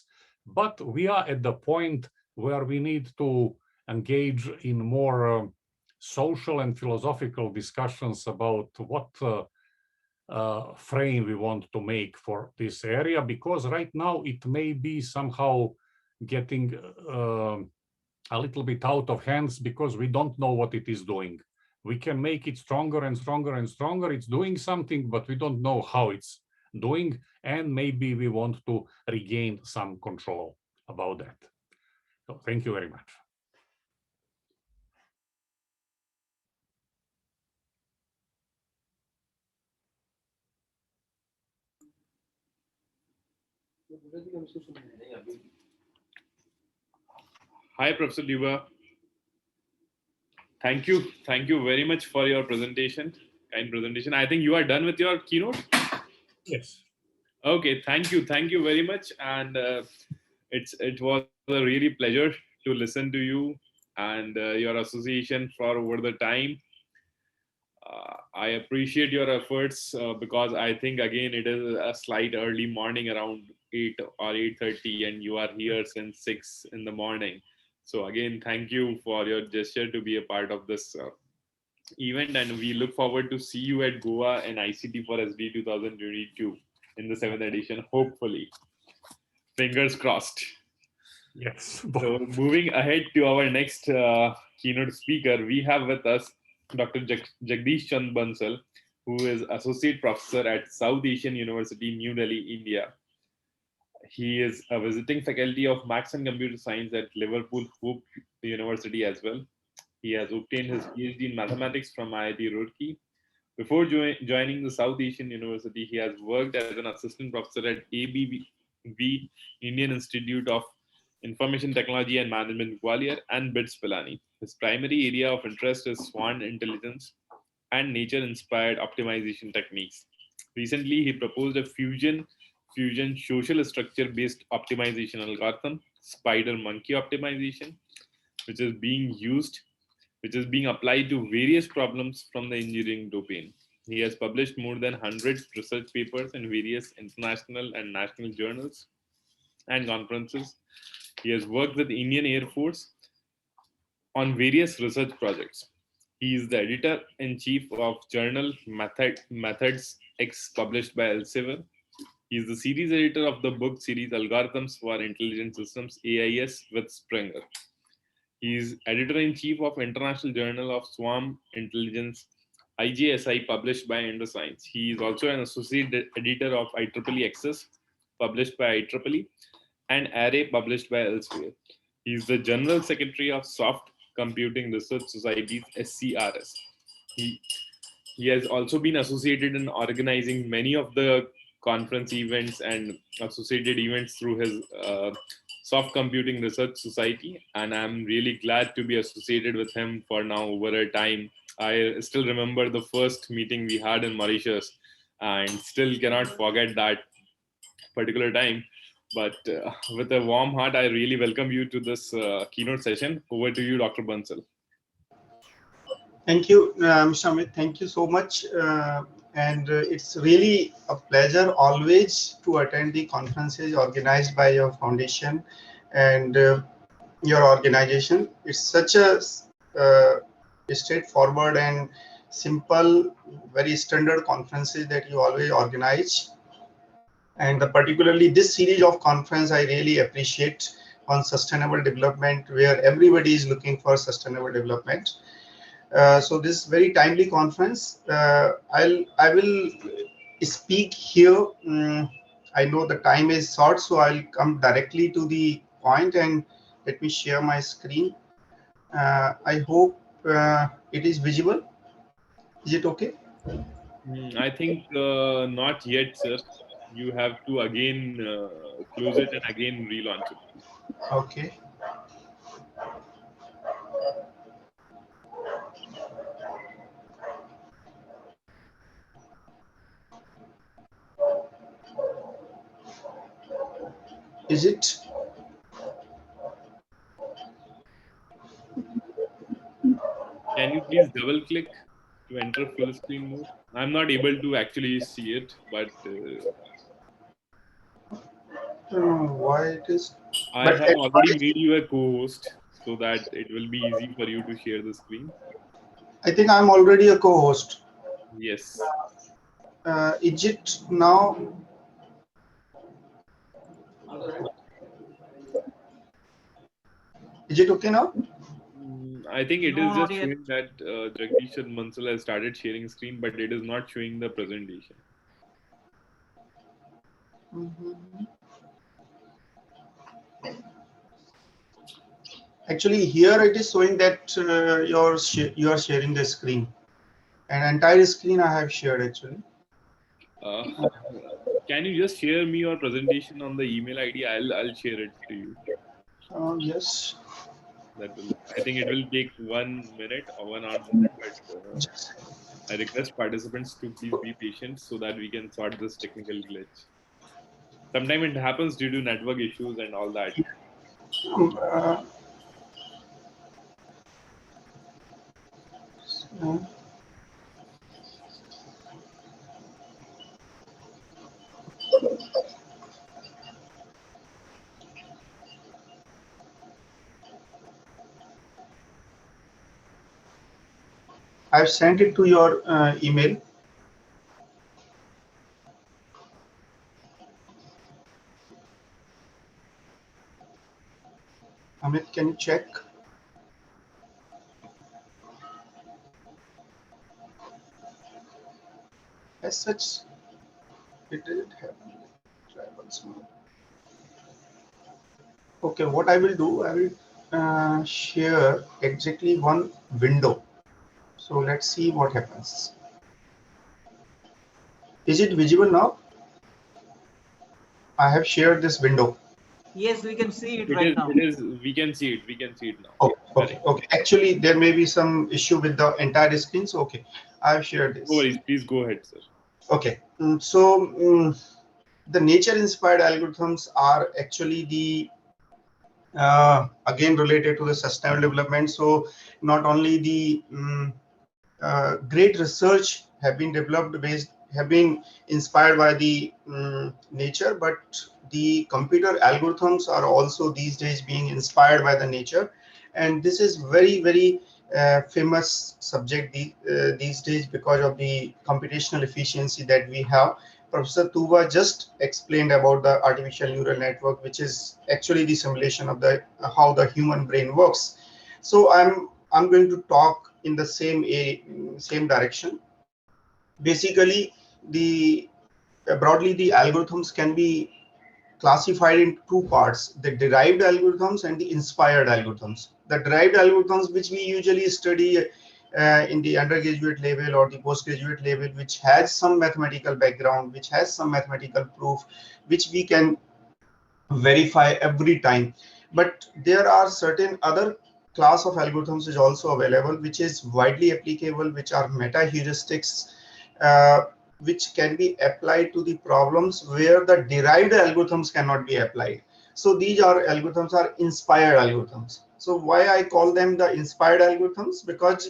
but we are at the point where we need to engage in more social and philosophical discussions about what frame we want to make for this area, because right now it may be somehow getting a little bit out of hands because we don't know what it is doing. We can make it stronger and stronger and stronger. It's doing something, but we don't know how it's doing. And maybe we want to regain some control about that. So thank you very much. Hi, Professor Tuba. Thank you. Thank you very much for your presentation. Kind presentation. I think you are done with your keynote. Yes. Okay. Thank you. Thank you very much. And it was a really pleasure to listen to you and your association for over the time. I appreciate your efforts because I think again it is a slight early morning around 8 or 8:30, and you are here since 6 in the morning. So again, thank you for your gesture to be a part of this event, and we look forward to see you at Goa and ICT4SD 2022 in the 7th edition, hopefully. Fingers crossed. Yes. So moving ahead to our next keynote speaker, we have with us Dr. Jagdish Bansal, who is Associate Professor at South Asian University, New Delhi, India. He is a visiting faculty of Maths and Computer Science at Liverpool Hope University as well. He has obtained his PhD in mathematics from IIT Roorkee. Before joining the South Asian University, he has worked as an assistant professor at ABV, Indian Institute of Information Technology and Management, Gwalior, and BITS Pilani. His primary area of interest is swan intelligence and nature-inspired optimization techniques. Recently, he proposed a fusion social structure-based optimization algorithm, spider monkey optimization, which is being applied to various problems from the engineering domain. He has published more than 100 research papers in various international and national journals and conferences. He has worked with Indian Air Force on various research projects. He is the editor-in-chief of journal Methods X, published by Elsevier. He is the series editor of the book series Algorithms for Intelligent Systems, AIS, with Springer. He is editor-in-chief of International Journal of Swarm Intelligence, IJSI, published by Endoscience. He is also an associate editor of IEEE Access, published by IEEE, and Array, published by Elsevier. He is the General Secretary of Soft Computing Research Societies, SCRS. He has also been associated in organizing many of the conference events and associated events through his Soft Computing Research Society, and I'm really glad to be associated with him for now over a time. I still remember the first meeting we had in Mauritius and still cannot forget that particular time. But with a warm heart, I really welcome you to this keynote session. Over to you, Dr. Bansal. Thank you, Mr. Amit. Thank you so much. And it's really a pleasure always to attend the conferences organized by your foundation and your organization. It's such a straightforward and simple, very standard conferences that you always organize. And particularly this series of conference, I really appreciate on sustainable development, where everybody is looking for sustainable development. So this very timely conference. I will speak here. I know the time is short, so I'll come directly to the point and let me share my screen. I hope it is visible. Is it okay? I think not yet, sir. You have to again close it and again relaunch it. Okay. Is it? Can you please double click to enter full screen mode? I'm not able to actually see it, but I don't know why it is. I have already made you a co-host so that it will be easy for you to share the screen. I think I'm already a co-host. Yes. Is it now? Is it okay now? I think it is No, just not yet. showing that Jagdish and Mansal has started sharing screen, but it is not showing the presentation. Actually, here it is showing that you are sharing the screen. An entire screen I have shared actually. Can you just share me your presentation on the email ID? I'll share it to you. Yes. That will. I think it will take 1 minute or 1 hour minute, but I request participants to please be patient so that we can sort this technical glitch. Sometimes it happens due to network issues and all that. I've sent it to your email. Amit, can you check? As such, it didn't happen. Okay, what I will do, I will share exactly one window. So let's see what happens. Is it visible now? I have shared this window. Yes, we can see it It right is. now. It is. We can see it. We can see it now. Oh, okay, okay. Actually, there may be some issue with the entire screen. So, okay, I've shared this. No worries. Please go ahead, sir. Okay, so the nature-inspired algorithms are actually the again related to the sustainable development. So, not only the great research have been developed have been inspired by the nature, but the computer algorithms are also these days being inspired by the nature, and this is very famous subject these days because of the computational efficiency that we have. Professor Tuba just explained about the artificial neural network, which is actually the simulation of the how the human brain works. So I'm going to talk in the same direction. Basically, the broadly the algorithms can be classified in two parts: the derived algorithms and the inspired algorithms. The derived algorithms, which we usually study in the undergraduate level or the postgraduate level, which has some mathematical background, which has some mathematical proof, which we can verify every time. But there are certain other class of algorithms is also available, which is widely applicable, which are meta heuristics, which can be applied to the problems where the derived algorithms cannot be applied. So these are algorithms are inspired algorithms. So why I call them the inspired algorithms? Because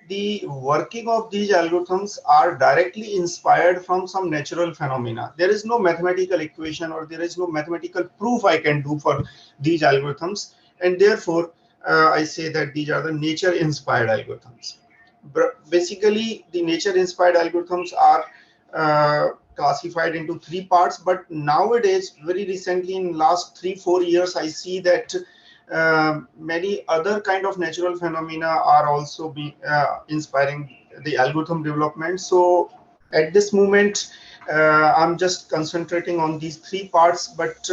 the working of these algorithms are directly inspired from some natural phenomena. There is no mathematical equation or there is no mathematical proof I can do for these algorithms, and therefore I say that these are the nature inspired algorithms. Basically, the nature inspired algorithms are classified into three parts, but nowadays, very recently in last 3-4 years, I see that many other kind of natural phenomena are also be inspiring the algorithm development. So at this moment, I'm just concentrating on these three parts, but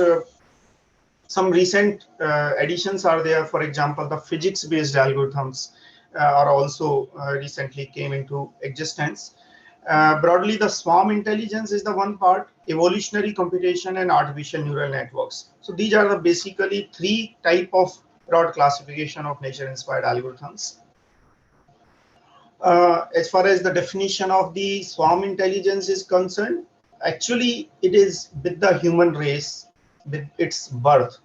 some recent additions are there. For example, the physics based algorithms are also recently came into existence. Broadly, the swarm intelligence is the one part, evolutionary computation, and artificial neural networks. So these are the basically three type of broad classification of nature-inspired algorithms. As far as the definition of the swarm intelligence is concerned, actually it is with the human race, with its birth,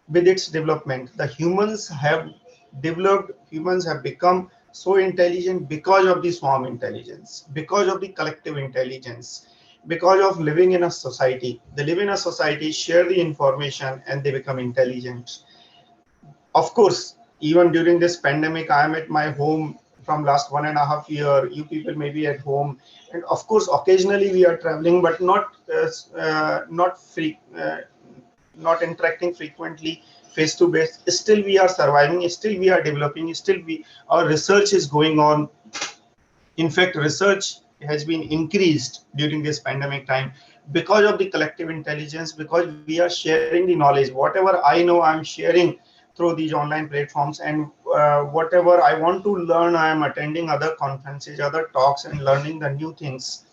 with its development. The humans have developed, humans have become so intelligent because of the swarm intelligence, because of the collective intelligence, because of living in a society. They live in a society, share the information, and they become intelligent. Of course, even during this pandemic, I am at my home from last 1.5 years. You people may be at home, and of course, occasionally we are traveling, but not interacting frequently face to face. Still we are surviving, still we are developing, still our research is going on. In fact, research has been increased during this pandemic time because of the collective intelligence, because we are sharing the knowledge. Whatever I know, I'm sharing through these online platforms, and whatever I want to learn, I am attending other conferences, other talks, and learning the new things.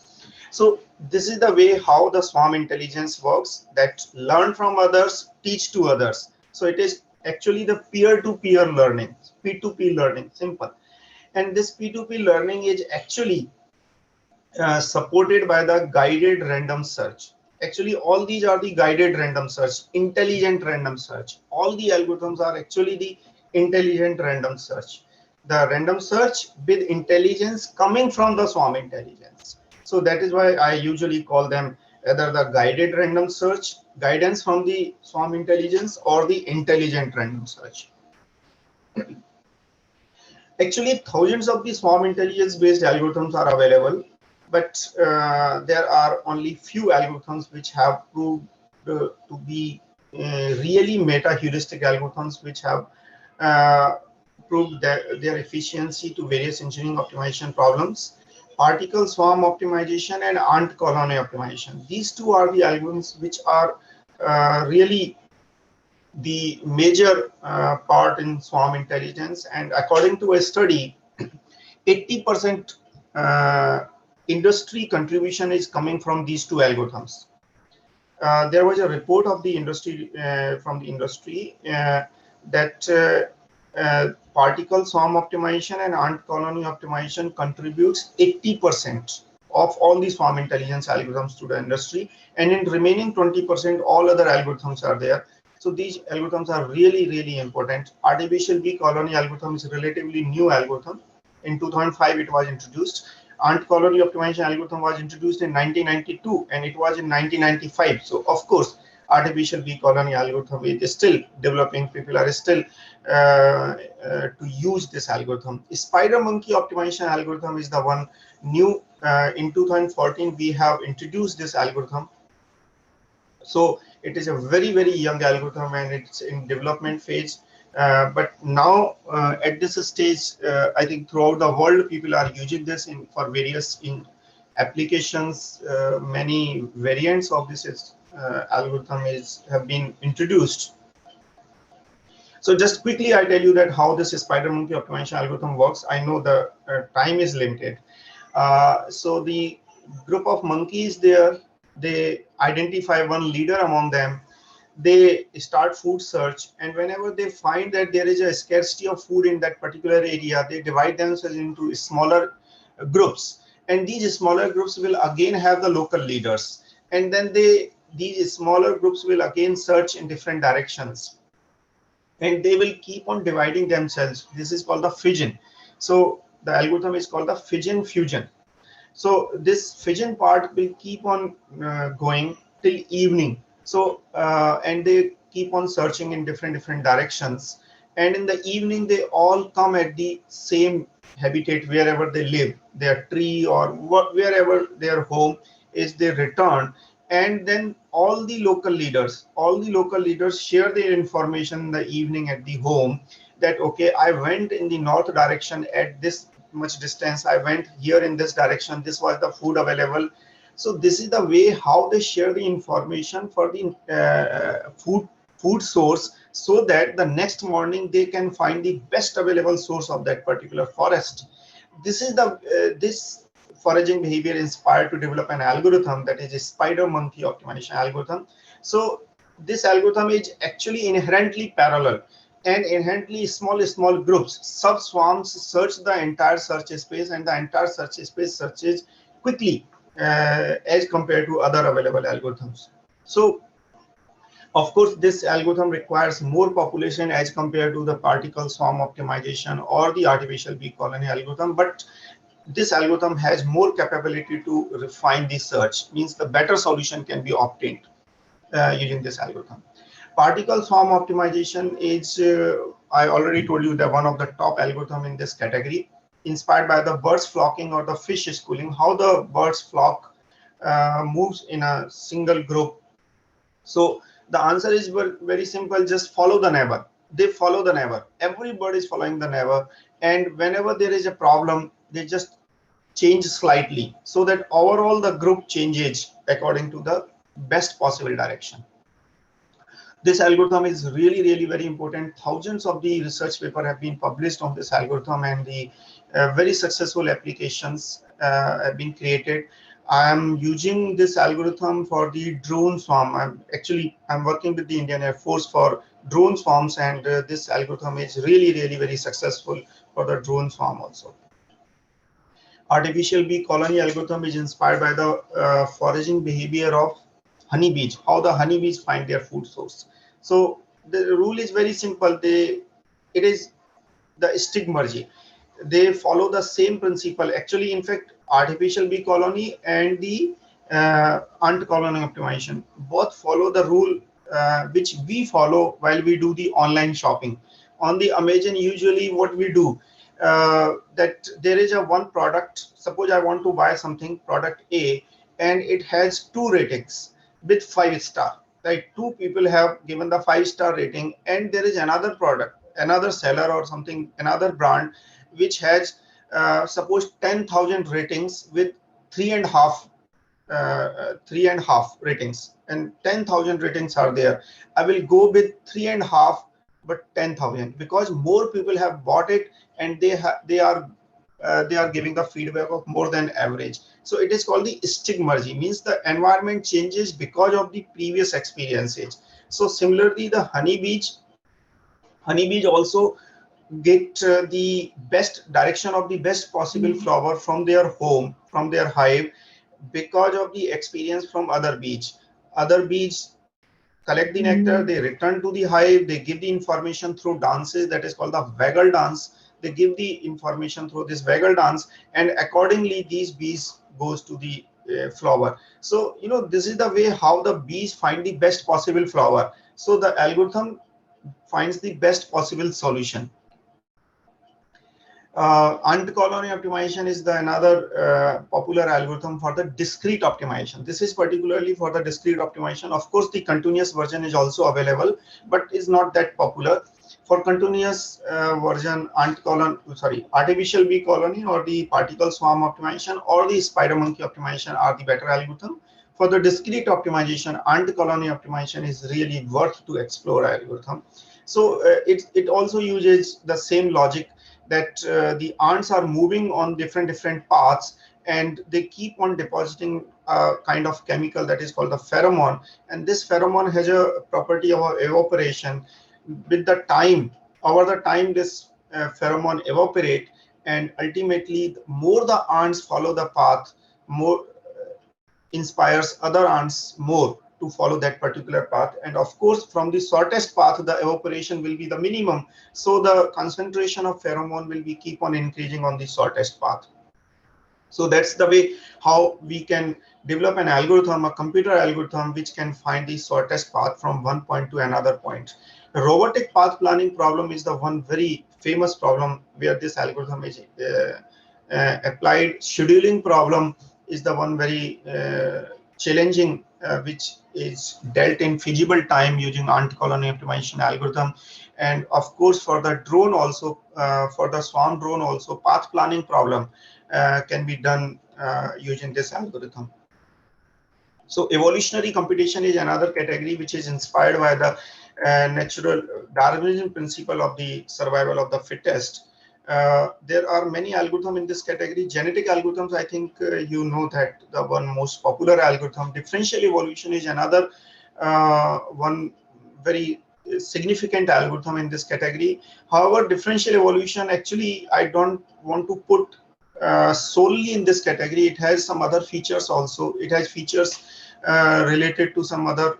So this is the way how the swarm intelligence works, that learn from others, teach to others. So it is actually the peer-to-peer learning, P2P learning, simple. And this P2P learning is actually supported by the guided random search. Actually, all these are the guided random search, intelligent random search. All the algorithms are actually the intelligent random search. The random search with intelligence coming from the swarm intelligence. So that is why I usually call them either the guided random search, guidance from the swarm intelligence, or the intelligent random search. Actually, thousands of the swarm intelligence based algorithms are available, but there are only few algorithms which have proved to be really meta heuristic algorithms, which have proved their efficiency to various engineering optimization problems: particle swarm optimization and ant colony optimization. These two are the algorithms which are really the major part in swarm intelligence. And according to a study, 80% industry contribution is coming from these two algorithms. There was a report of the industry from the industry that particle swarm optimization and ant colony optimization contributes 80% of all these swarm intelligence algorithms to the industry, and in remaining 20%, all other algorithms are there. So these algorithms are really important. Artificial bee colony algorithm is a relatively new algorithm. In 2005, it was introduced. Ant colony optimization algorithm was introduced in 1992, and it was in 1995. So of course, artificial bee colony algorithm is still developing. People are still to use this algorithm. Spider monkey optimization algorithm is the one new. In 2014, we have introduced this algorithm. So it is a very, very young algorithm and it's in development phase. But now at this stage, I think throughout the world, people are using this for various applications. Many variants of this algorithm have been introduced. So just quickly, I tell you that how this spider monkey optimization algorithm works. I know the time is limited. So the group of monkeys there, they identify one leader among them. They start food search, and whenever they find that there is a scarcity of food in that particular area, they divide themselves into smaller groups, and these smaller groups will again have the local leaders, and then these smaller groups will again search in different directions, and they will keep on dividing themselves. This is called the fission. So the algorithm is called the fission fusion. So this fission part will keep on going till evening. So and they keep on searching in different directions, and in the evening they all come at the same habitat wherever they live, their tree or wherever their home is. They return, and then all the local leaders share their information in the evening at the home, that okay, I went in the north direction at this much distance, I went here in this direction, this was the food available. So this is the way how they share the information for the food source, so that the next morning they can find the best available source of that particular forest. This is this foraging behavior inspired to develop an algorithm, that is a spider monkey optimization algorithm. So this algorithm is actually inherently parallel and inherently small groups. Sub swarms search the entire search space, and the entire search space searches quickly as compared to other available algorithms. So of course, this algorithm requires more population as compared to the particle swarm optimization or the artificial bee colony algorithm, but this algorithm has more capability to refine the search, means the better solution can be obtained using this algorithm. Particle swarm optimization is, I already told you, that one of the top algorithm in this category, inspired by the birds flocking or the fish schooling, how the birds flock moves in a single group. So the answer is very simple, just follow the neighbor. They follow the neighbor. Every bird is following the neighbor, and whenever there is a problem, they just change slightly, so that overall the group changes according to the best possible direction. This algorithm is really very important. Thousands of the research papers have been published on this algorithm, and the very successful applications have been created. I am using this algorithm for the drone swarm. I'm working with the Indian Air Force for drone swarms, and this algorithm is really very successful for the drone swarm also. Artificial bee colony algorithm is inspired by the foraging behavior of honeybees, how the honeybees find their food source. So the rule is very simple. It is the stigmergy. They follow the same principle. Actually, in fact, artificial bee colony and the ant colony optimization both follow the rule which we follow while we do the online shopping. On the Amazon, usually what we do, that there is a one product. Suppose I want to buy something, product A, and it has 2 ratings with 5 star. Right, 2 people have given the 5-star rating, and there is another product, another seller or something, another brand, which has suppose 10,000 ratings with 3.5 ratings, and 10,000 ratings are there. I will go with 3.5 but 10,000, because more people have bought it, and they are giving the feedback of more than average. So it is called the stigmergy, means the environment changes because of the previous experiences. So similarly, the honeybees also get the best direction of the best possible flower from their home, from their hive, because of the experience from other bees. Other bees collect the nectar, they return to the hive, they give the information through dances, that is called the waggle dance. They give the information through this waggle dance, and accordingly these bees goes to the flower. So this is the way how the bees find the best possible flower. So the algorithm finds the best possible solution. Ant colony optimization is the another popular algorithm for the discrete optimization. This is particularly for the discrete optimization. Of course, the continuous version is also available, but is not that popular. For continuous version, artificial bee colony or the particle swarm optimization or the spider monkey optimization are the better algorithm. For the discrete optimization, ant colony optimization is really worth to explore algorithm. So it also uses the same logic that the ants are moving on different paths, and they keep on depositing a kind of chemical that is called the pheromone, and this pheromone has a property of evaporation. With the time, over the time, this pheromone evaporate, and ultimately more the ants follow the path, more inspires other ants more to follow that particular path. And of course, from the shortest path, the evaporation will be the minimum, so the concentration of pheromone will be keep on increasing on the shortest path. So that's the way how we can develop an algorithm, a computer algorithm, which can find the shortest path from one point to another point. The robotic path planning problem is the one very famous problem where this algorithm is applied. Scheduling problem is the one very challenging, which is dealt in feasible time using ant colony optimization algorithm. And of course, for the drone also, for the swarm drone also, path planning problem can be done using this algorithm. So evolutionary computation is another category which is inspired by the natural Darwinism principle of the survival of the fittest. There are many algorithms in this category. Genetic algorithms, I think you know that the one most popular algorithm. Differential evolution is another one very significant algorithm in this category. However, differential evolution, actually, I don't want to put solely in this category. It has some other features also. It has features related to some other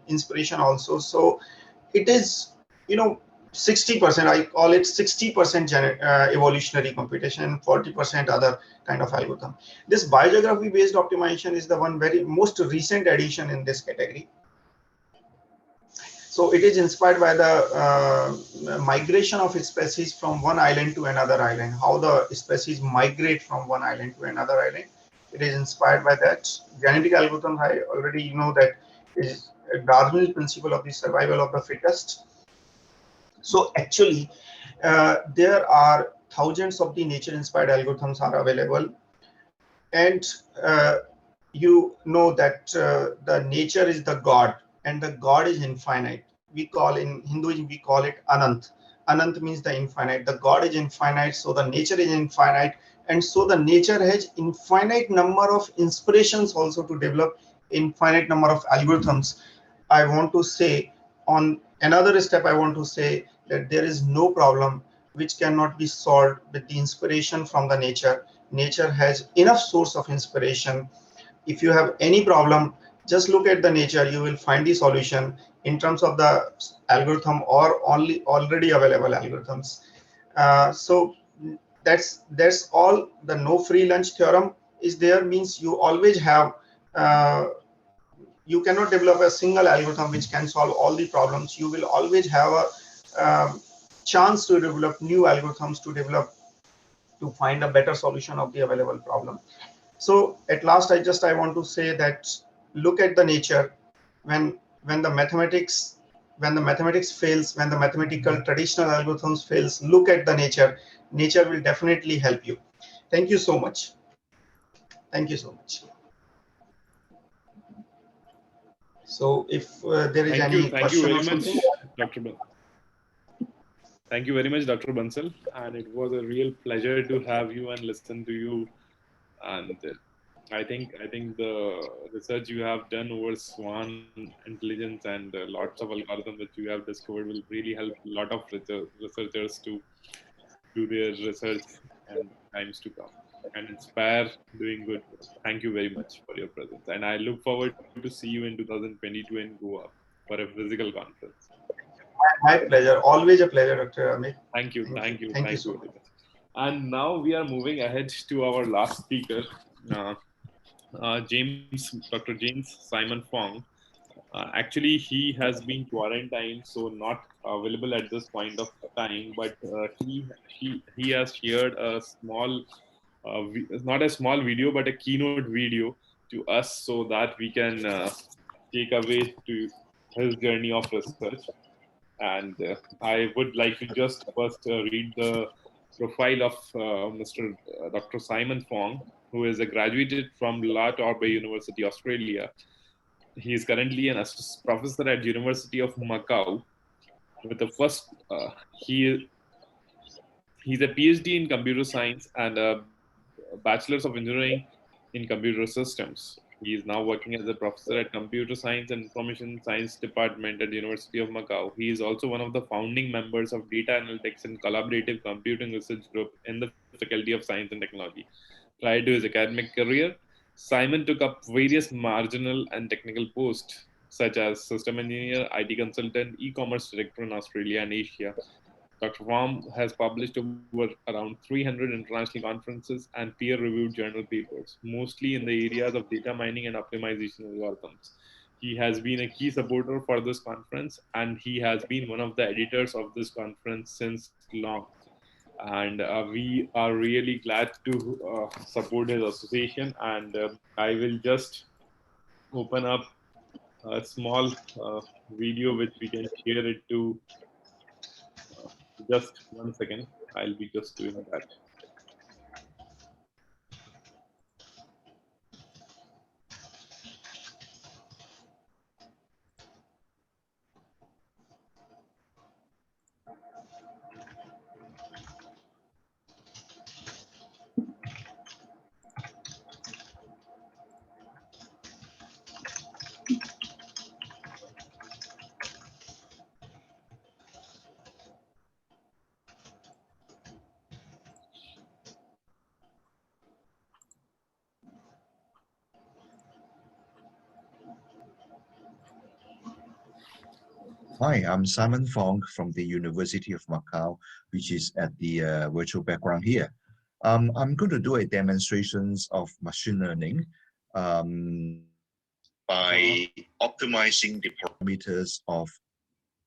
inspiration also. So it is, 60%, I call it 60% evolutionary computation, 40% other kind of algorithm. This biogeography based optimization is the one very most recent addition in this category. So it is inspired by the migration of species from one island to another island, how the species migrate from one island to another island. It is inspired by that. Genetic algorithm, I already know that is a Darwin's principle of the survival of the fittest. So actually, there are thousands of the nature-inspired algorithms are available, and you know that the nature is the God, and the God is infinite. We call in Hinduism, we call it Anant. Anant means the infinite. The God is infinite, so the nature is infinite, and so the nature has infinite number of inspirations also to develop infinite number of algorithms. I want to say on another step, I want to say that there is no problem which cannot be solved with the inspiration from the nature. Nature has enough source of inspiration. If you have any problem, just look at the nature, you will find the solution in terms of the algorithm or only already available algorithms. So that's all. The no free lunch theorem is there, means you always have you cannot develop a single algorithm which can solve all the problems. You will always have a chance to develop new algorithms to find a better solution of the available problem. So at last, I want to say that look at the nature. When the mathematics fails, when the mathematical traditional algorithms fails, look at the nature. Nature will definitely help you. Thank you so much. Thank you so much. So if there is any question or something. Dr. Thank you very much, Dr. Bansal. And it was a real pleasure to have you and listen to you. And I think the research you have done over swan intelligence and lots of algorithms that you have discovered will really help a lot of researchers to do their research and times to come and inspire doing good work. Thank you very much for your presence. And I look forward to see you in 2022 in Goa for a physical conference. My pleasure. Always a pleasure, Dr. Amit. Thank you. Thank you so much. And now we are moving ahead to our last speaker. Dr. James Simon Fong. Actually, he has been quarantined, so not available at this point of time. But he has shared a small, not a small video, but a keynote video to us, so that we can take away to his journey of research. And I would like to just first read the profile of Dr. Simon Fong, who is a graduated from La Trobe University, Australia. He is currently an professor at University of Macau. With the first, he's a PhD in computer science and a bachelor's of engineering in computer systems. He is now working as a professor at Computer Science and Information Science Department at the University of Macau. He is also one of the founding members of Data Analytics and Collaborative Computing Research Group in the Faculty of Science and Technology. Prior to his academic career, Simon took up various marginal and technical posts, such as system engineer, IT consultant, e-commerce director in Australia and Asia. Dr. Fong has published over around 300 international conferences and peer-reviewed journal papers, mostly in the areas of data mining and optimization algorithms. He has been a key supporter for this conference, and he has been one of the editors of this conference since long. And we are really glad to support his association. And I will just open up a small video which we can share it to. Just 1 second. I'll be just doing that. Hi, I'm Simon Fong from the University of Macau, which is at the virtual background here. I'm going to do a demonstrations of machine learning by optimizing the parameters of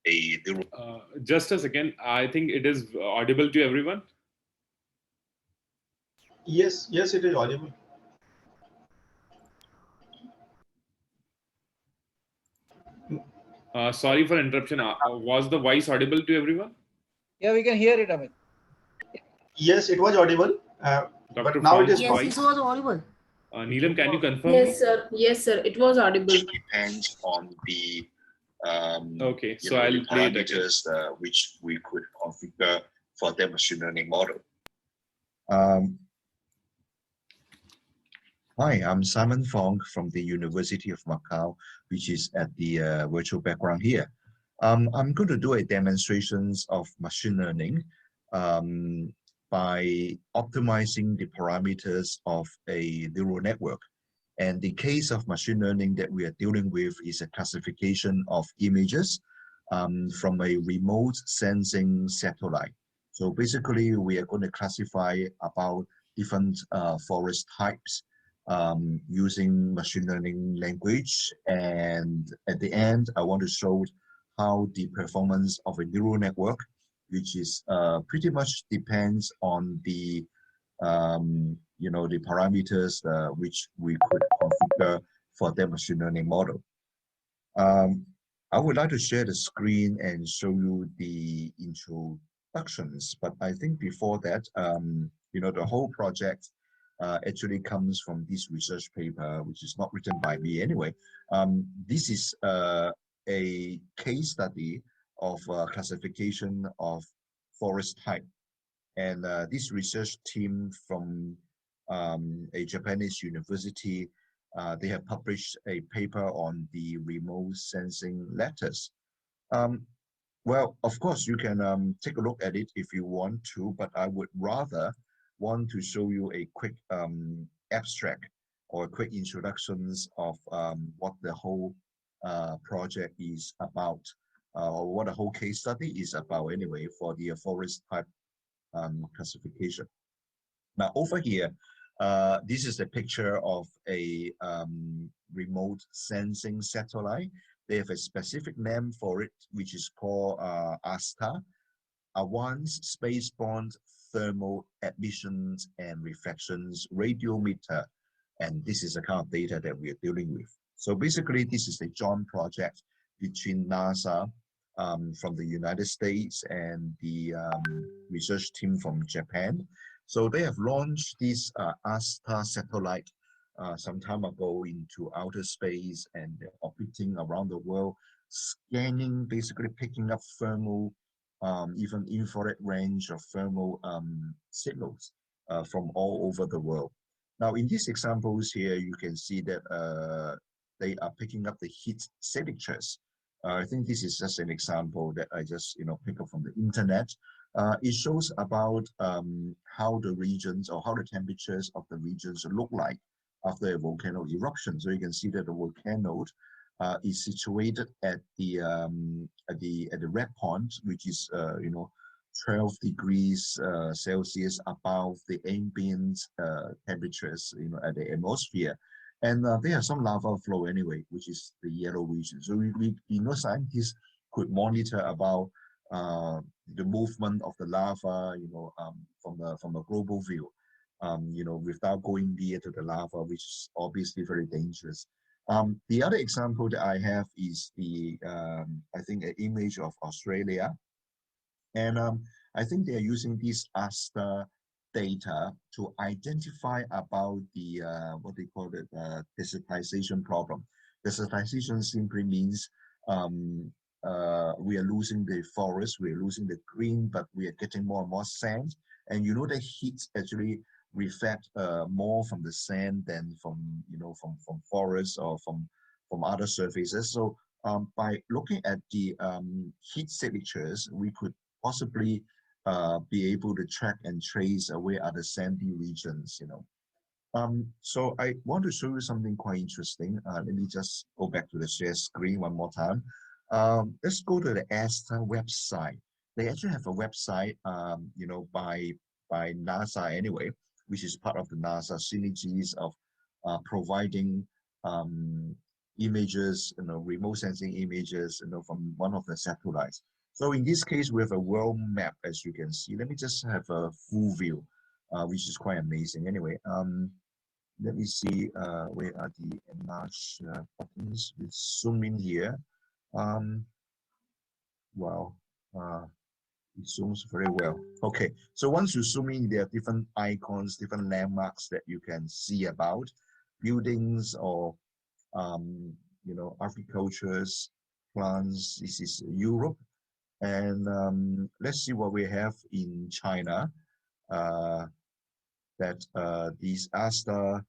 a neural. Just a second. I think it is audible to everyone. Yes, yes, it is audible. Sorry for interruption. Was the voice audible to everyone? Yeah, we can hear it, Amit. Yes, it was audible, but Dr. now Fong, it is Yes, it was audible. Neelam, can you confirm? Yes, sir. Yes, sir. It was audible. Depends on the Okay, so I'll play it again. parameters which we could configure for the machine learning model. Hi, I'm Simon Fong from the University of Macau, which is at the virtual background here. I'm going to do a demonstrations of machine learning by optimizing the parameters of a neural network. And the case of machine learning that we are dealing with is a classification of images from a remote sensing satellite. So basically, we are going to classify about different forest types using machine learning language. And at the end, I want to show how the performance of a neural network, which is pretty much depends on the the parameters which we could configure for the machine learning model. I would like to share the screen and show you the introductions, but I think before that, the whole project actually comes from this research paper, which is not written by me anyway. This is a case study of classification of forest type. And this research team from a Japanese university, they have published a paper on the remote sensing letters. Well, of course, you can take a look at it if you want to, but I would rather want to show you a quick abstract or quick introductions of what the whole project is about, or what the whole case study is about anyway for the forest type classification. Now over here, This is a picture of a remote sensing satellite. They have a specific name for it, which is called ASTA, Advanced Spaceborne Thermal Emissions and Reflections Radiometer. And this is the kind of data that we are dealing with. So basically, this is a joint project between NASA from the United States and the research team from Japan. So they have launched this ASTA satellite some time ago into outer space, and they're orbiting around the world, scanning, basically picking up thermal, even infrared range of thermal signals from all over the world. Now, in these examples here, you can see that they are picking up the heat signatures. I think this is just an example that I just pick up from the internet. It shows about how the regions or how the temperatures of the regions look like after a volcano eruption. So you can see that the volcano is situated at the red point, which is 12 degrees Celsius above the ambient temperatures at the atmosphere. And they have some lava flow anyway, which is the yellow region. So we scientists could monitor about the movement of the lava, from a global view, without going near to the lava, which is obviously very dangerous. The other example that I have is I think an image of Australia. And I think they are using this ASTA data to identify about the, what they call it, desertization problem. Desertization simply means we are losing the forest, we are losing the green, but we are getting more and more sand. And the heat actually reflect more from the sand than from from forests or from other surfaces. So by looking at the heat signatures, we could possibly be able to track and trace where are the sandy regions. So I want to show you something quite interesting. Let me just go back to the share screen one more time. Let's go to the ASTA website. They actually have a website, by NASA anyway, which is part of the NASA synergies of providing images, remote sensing images, from one of the satellites. So in this case, we have a world map, as you can see. Let me just have a full view, which is quite amazing. Anyway, let me see where are the enlarge buttons. We zoom in here. Wow, it zooms very well. Okay, so once you zoom in, there are different icons, different landmarks that you can see about buildings or agricultures, plants. This is Europe. And let's see what we have in China. That these ASTA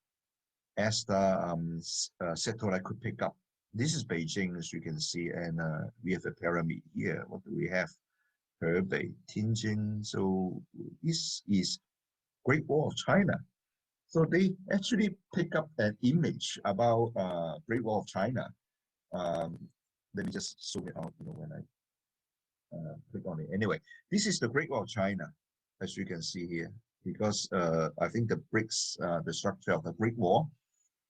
satellite could pick up. This is Beijing, as you can see, and we have a pyramid here. What do we have? Hebei, Tianjin. So this is Great Wall of China. So they actually pick up an image about Great Wall of China. Let me just zoom it out. When I click on it. Anyway, this is the Great Wall of China, as you can see here, because I think the bricks, the structure of the Great Wall,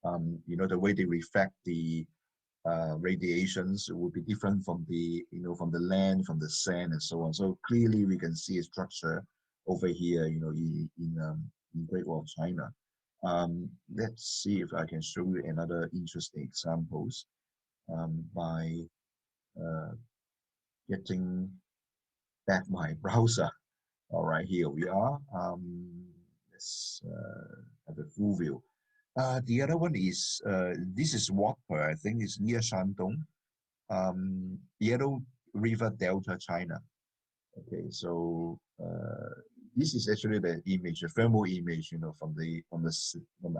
the way they reflect the radiations will be different from the, from the land, from the sand, and so on. So clearly, we can see a structure over here, in Great Wall of China. Let's see if I can show you another interesting examples by getting back my browser. All right, here we are. Let's have a full view. The other one is, this is Whopper, I think it's near Shandong, Yellow River Delta, China. Okay, so this is actually the image, a thermal image, from the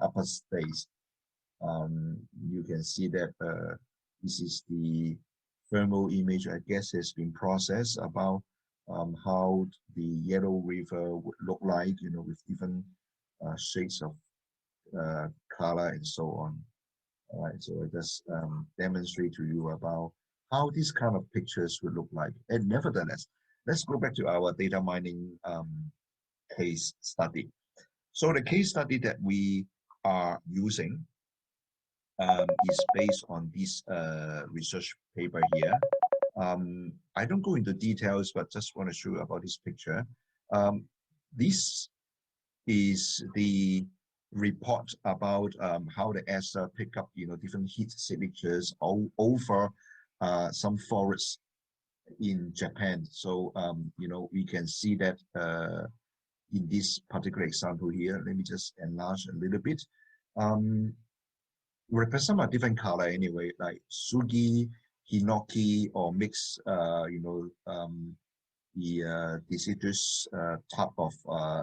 upper space. You can see that this is the thermal image, I guess, has been processed about how the Yellow River would look like, with different shades of color and so on. All right, so I just demonstrate to you about how these kind of pictures would look like. And nevertheless, let's go back to our data mining case study. So the case study that we are using is based on this research paper here. I don't go into details, but just want to show you about this picture. This is the report about how the ESA pick up, different heat signatures over some forests in Japan. So, we can see that in this particular example here. Let me just enlarge a little bit. Represent a different color anyway, like sugi, hinoki, or mix, the deciduous type of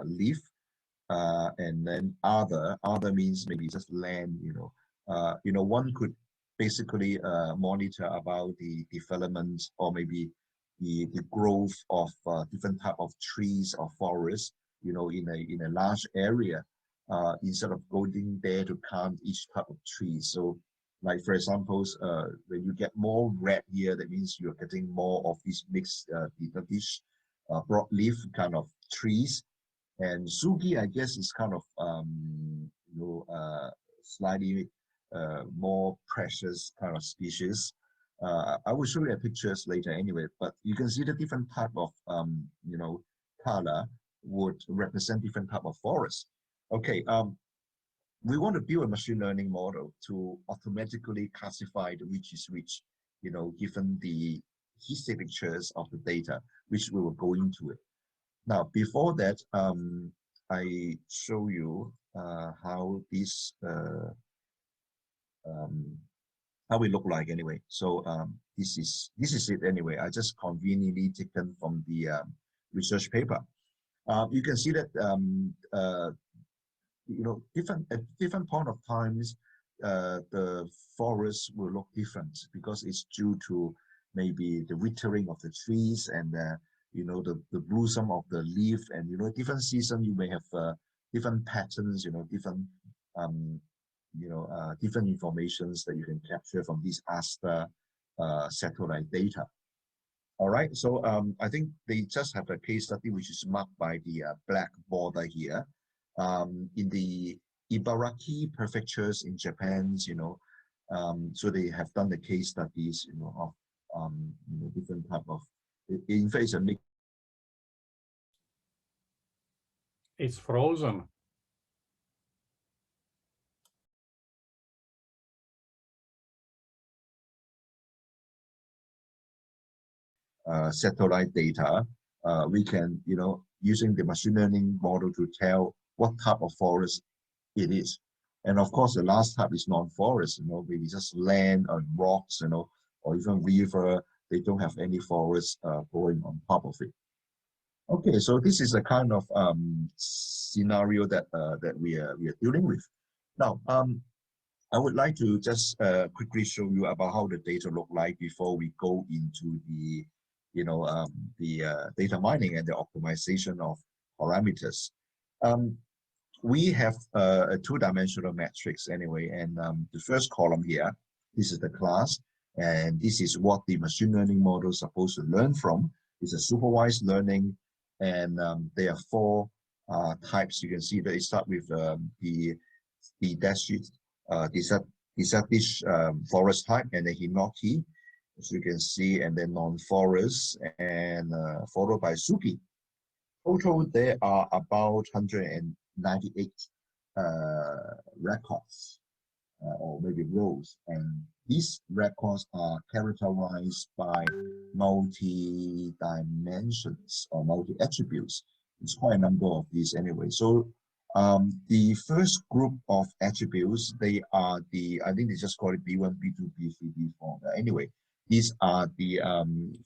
leaf, and then other means maybe just land. One could basically monitor about the development or maybe the growth of different type of trees or forests, in a large area, instead of going there to count each type of tree. So, like for example, when you get more red here, that means you're getting more of these mixed broadleaf kind of trees. And sugi, I guess, is kind of slightly more precious kind of species. I will show you pictures later anyway, but you can see the different type of color would represent different type of forests. Okay, we want to build a machine learning model to automatically classify which is which, given the key signatures of the data, which we will go into it. Now, before that, I show you how this how it look like anyway. So this is it anyway. I just conveniently taken from the research paper. You can see that at different point of times, the forest will look different because it's due to maybe the withering of the trees and the blossom of the leaf, and different season you may have different patterns, different different informations that you can capture from these ASTA satellite data. All right, so I think they just have a case study which is marked by the black border here. In the Ibaraki prefectures in Japan, so they have done the case studies, of different type of. In fact, it's a mix. It's frozen. Satellite data, we can, using the machine learning model to tell what type of forest it is. And of course, the last type is non-forest, maybe just land or rocks, or even river. They don't have any forest growing on top of it. Okay, so this is a kind of scenario that we are dealing with. Now, I would like to just quickly show you about how the data look like before we go into the data mining and the optimization of parameters. We have a two-dimensional matrix anyway, and the first column here, this is the class, and this is what the machine learning model is supposed to learn from. It's a supervised learning, and there are four types. You can see that it starts with the Jagdish forest type, and then hinoki, as you can see, and then non-forest, and followed by sugi. Total, there are about 198 records, or maybe rows, and these records are characterized by multi-dimensions or multi-attributes. It's quite a number of these anyway. So the first group of attributes, they are I think they just call it B1, B2, B3, B4. Anyway, these are the,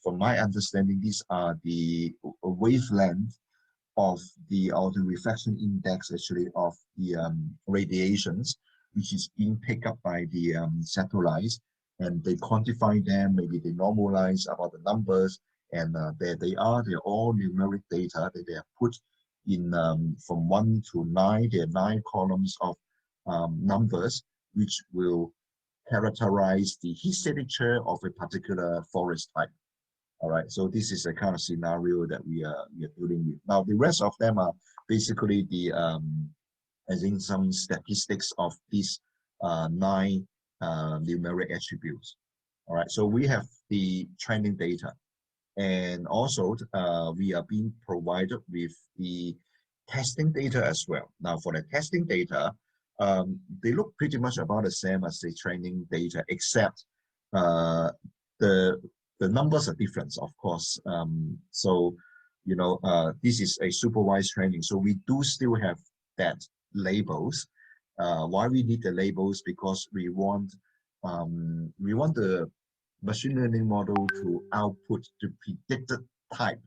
from my understanding, these are the wavelength of the reflection index actually of the radiations, which is being picked up by the satellites, and they quantify them, maybe they normalize about the numbers, and there they are. They're all numeric data that they are put in from 1 to 9. There are 9 columns of numbers which will characterize the heat signature of a particular forest type. All right, so this is a kind of scenario that we are dealing with. Now, the rest of them are basically the as in some statistics of these 9 numeric attributes. All right, so we have the training data, and also we are being provided with the testing data as well. Now for the testing data, they look pretty much about the same as the training data, except the numbers are different, of course. So, you know, this is a supervised training, so we do still have that labels. Why we need the labels? Because we want the machine learning model to output the predicted type,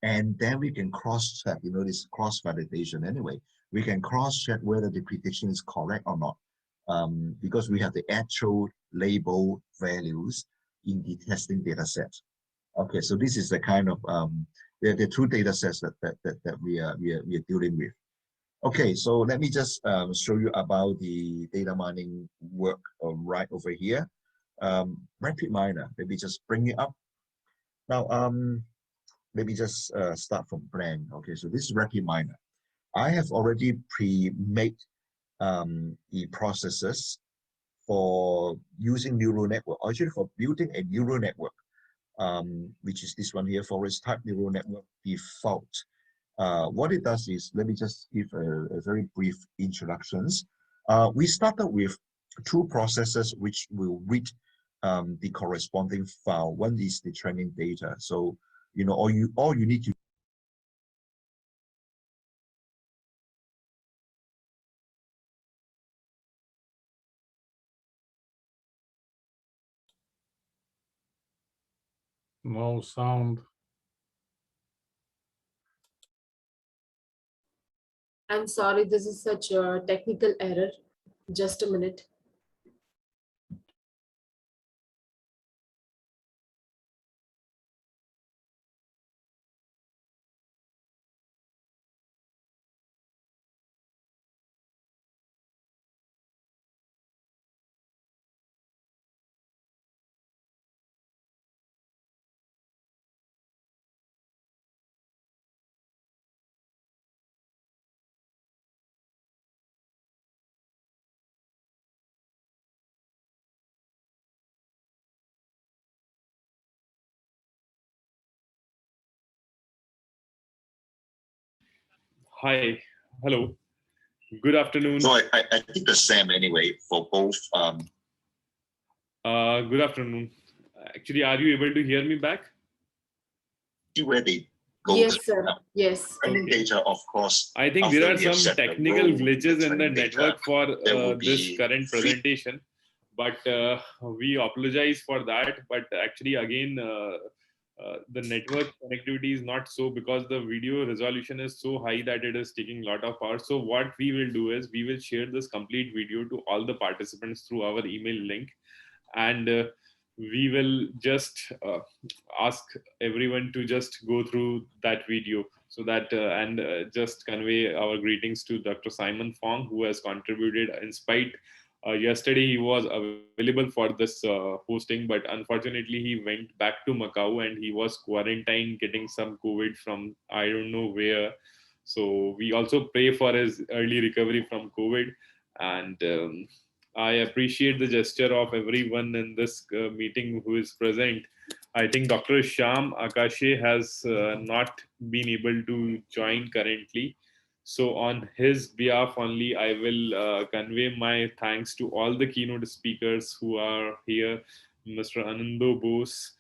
and then we can cross-check, you know, this cross-validation anyway. We can cross-check whether the prediction is correct or not, because we have the actual label values in the testing data set. Okay, so this is the kind of the 2 data sets that we are dealing with. Okay, so let me just show you about the data mining work right over here. RapidMiner, maybe just bring it up. Now, maybe just start from blank. Okay, so this is RapidMiner. I have already pre-made the processes for using neural network, actually for building a neural network, which is this one here, forest type neural network default. What it does is, let me just give a very brief introductions. We started with 2 processes which will read the corresponding file. One is the training data. So, you know, all you need to No sound. I'm sorry, this is such a technical error. Just a minute. Hi, hello, good afternoon. So I think the same anyway for both. Good afternoon. Actually, are you able to hear me back? Where they go Yes, sir. Yes. training Okay. data, of course. I think after there are we have some set the technical role, glitches in the training data, network for there will this be current free- presentation, but we apologize for that. But actually, again, the network connectivity is not so, because the video resolution is so high that it is taking a lot of power. So what we will do is we will share this complete video to all the participants through our email link, and we will just ask everyone to just go through that video, so that and just convey our greetings to Dr. Simon Fong, who has contributed in spite. Yesterday he was available for this hosting, but unfortunately he went back to Macau and he was quarantined, getting some COVID from I don't know where. So we also pray for his early recovery from COVID. And I appreciate the gesture of everyone in this meeting who is present. I think Dr. Sham Akashe has not been able to join currently. So on his behalf only, I will convey my thanks to all the keynote speakers who are here, Mr. Anil Boos,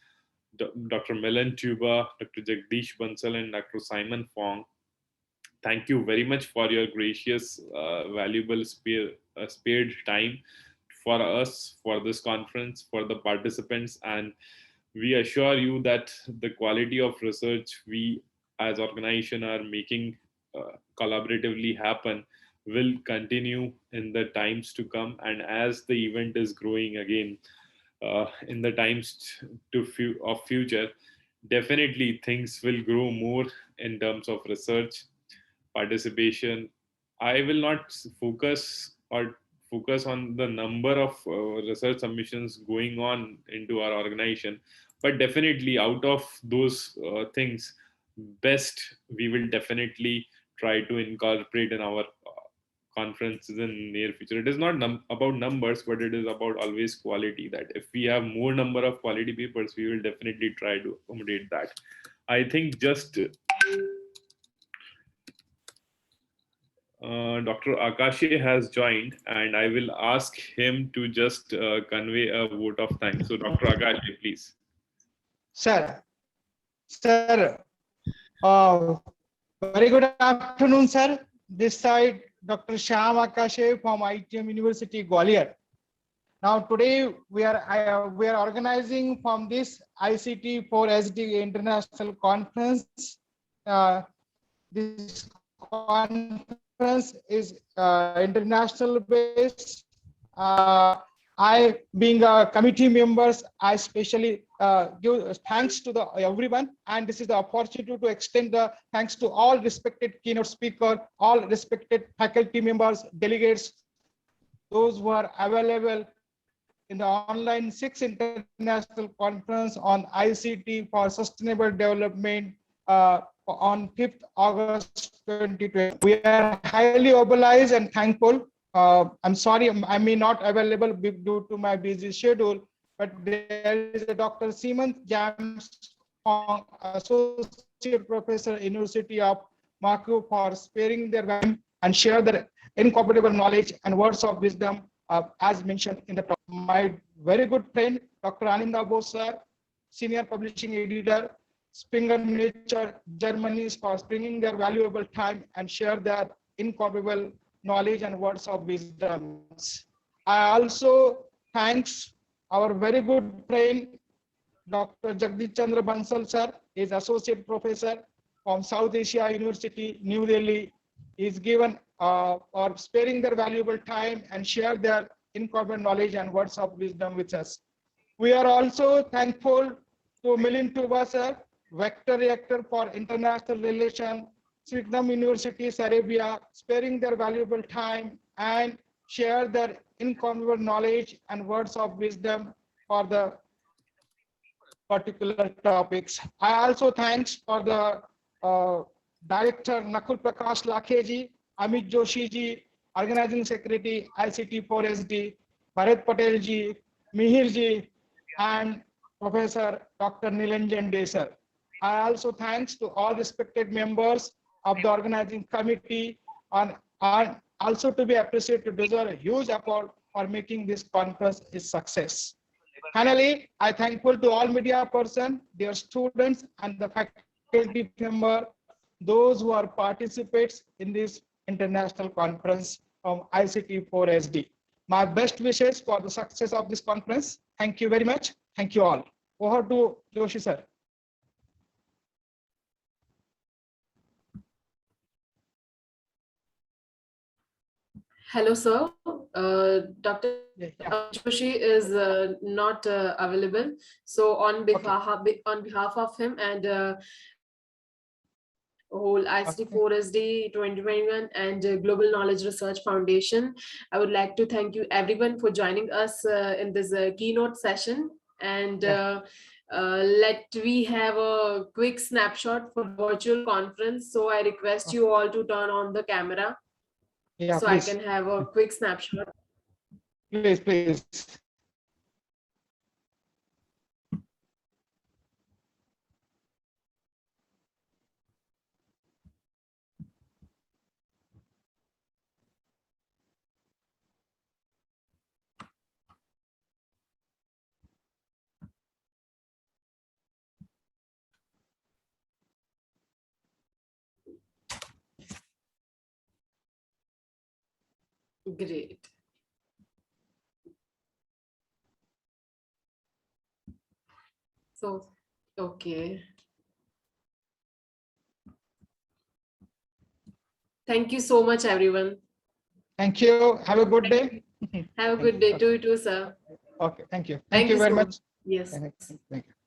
Dr. Melon Tuba, Dr. Jagdish Bansal, and Dr. Simon Fong. Thank you very much for your gracious, valuable spared time for us, for this conference, for the participants. And we assure you that the quality of research we as organization are making collaboratively happen will continue in the times to come. And as the event is growing again in the times of future, definitely things will grow more in terms of research participation. I will not focus on the number of research submissions going on into our organization, but definitely out of those things, best we will definitely try to incorporate in our conferences in near future. It is not about numbers, but it is about always quality. That if we have more number of quality papers, we will definitely try to accommodate that. I think just Dr. Akashi has joined, and I will ask him to just convey a vote of thanks. So, Dr. Akashi, please. Sir, very good afternoon, sir. This side, Dr. Shyam Akashe from ITM University, Gwalior. Now, today we are organizing from this ICT4SD International Conference. This conference is international based. I, being a committee members, I especially give thanks to everyone, and this is the opportunity to extend the thanks to all respected keynote speakers, all respected faculty members, delegates, those who are available in the online 6th International Conference on ICT for Sustainable Development on 5th August 2020. We are highly obliged and thankful. I'm sorry, I may not available due to my busy schedule, but there is a Dr. Simon Fong, Associate Professor, University of Moscow, for sparing their time and share their incomparable knowledge and words of wisdom, as mentioned in the talk. My very good friend, Dr. Anil Boos, Senior Publishing Editor, Springer Nature, Germany, for spending their valuable time and share their incomparable knowledge and words of wisdom. I also thanks our very good friend, Dr. Jagdish Chandra Bansal, sir, is Associate Professor from South Asia University, New Delhi. Is given or sparing their valuable time and share their incomparable knowledge and words of wisdom with us. We are also thankful to Melon Tuba, sir, Vector Reactor for International Relations, Sweden University, Arabia, sparing their valuable time and share their incomparable knowledge and words of wisdom for the particular topics. I also thanks for the Director Nakul Prakash Lakheji, Amit Joshi ji, Organizing Secretary ICT4SD, Bharat Patel ji, Mihir ji, and Professor Dr. Nilanjan Desar. I also thanks to all respected members of the organizing committee and also to be appreciated to deserve a huge effort for making this conference a success. Finally, I thankful to all media person, their students and the faculty member, those who are participants in this international conference from ICT4SD. My best wishes for the success of this conference. Thank you very much. Thank you all. Over to Joshi sir. Hello, sir. Dr. Joshi is not available. So on behalf of him and whole ICT4SD 2021 and Global Knowledge Research Foundation, I would like to thank you everyone for joining us in this keynote session. And let we have a quick snapshot for virtual conference. So I request you all to turn on the camera. So please. I can have a quick snapshot. Please. Great. So, okay. Thank you so much, everyone. Thank you. Have a good day. Have a good day to you too, sir. Okay, thank you. Thank you very much. Yes. Thank you.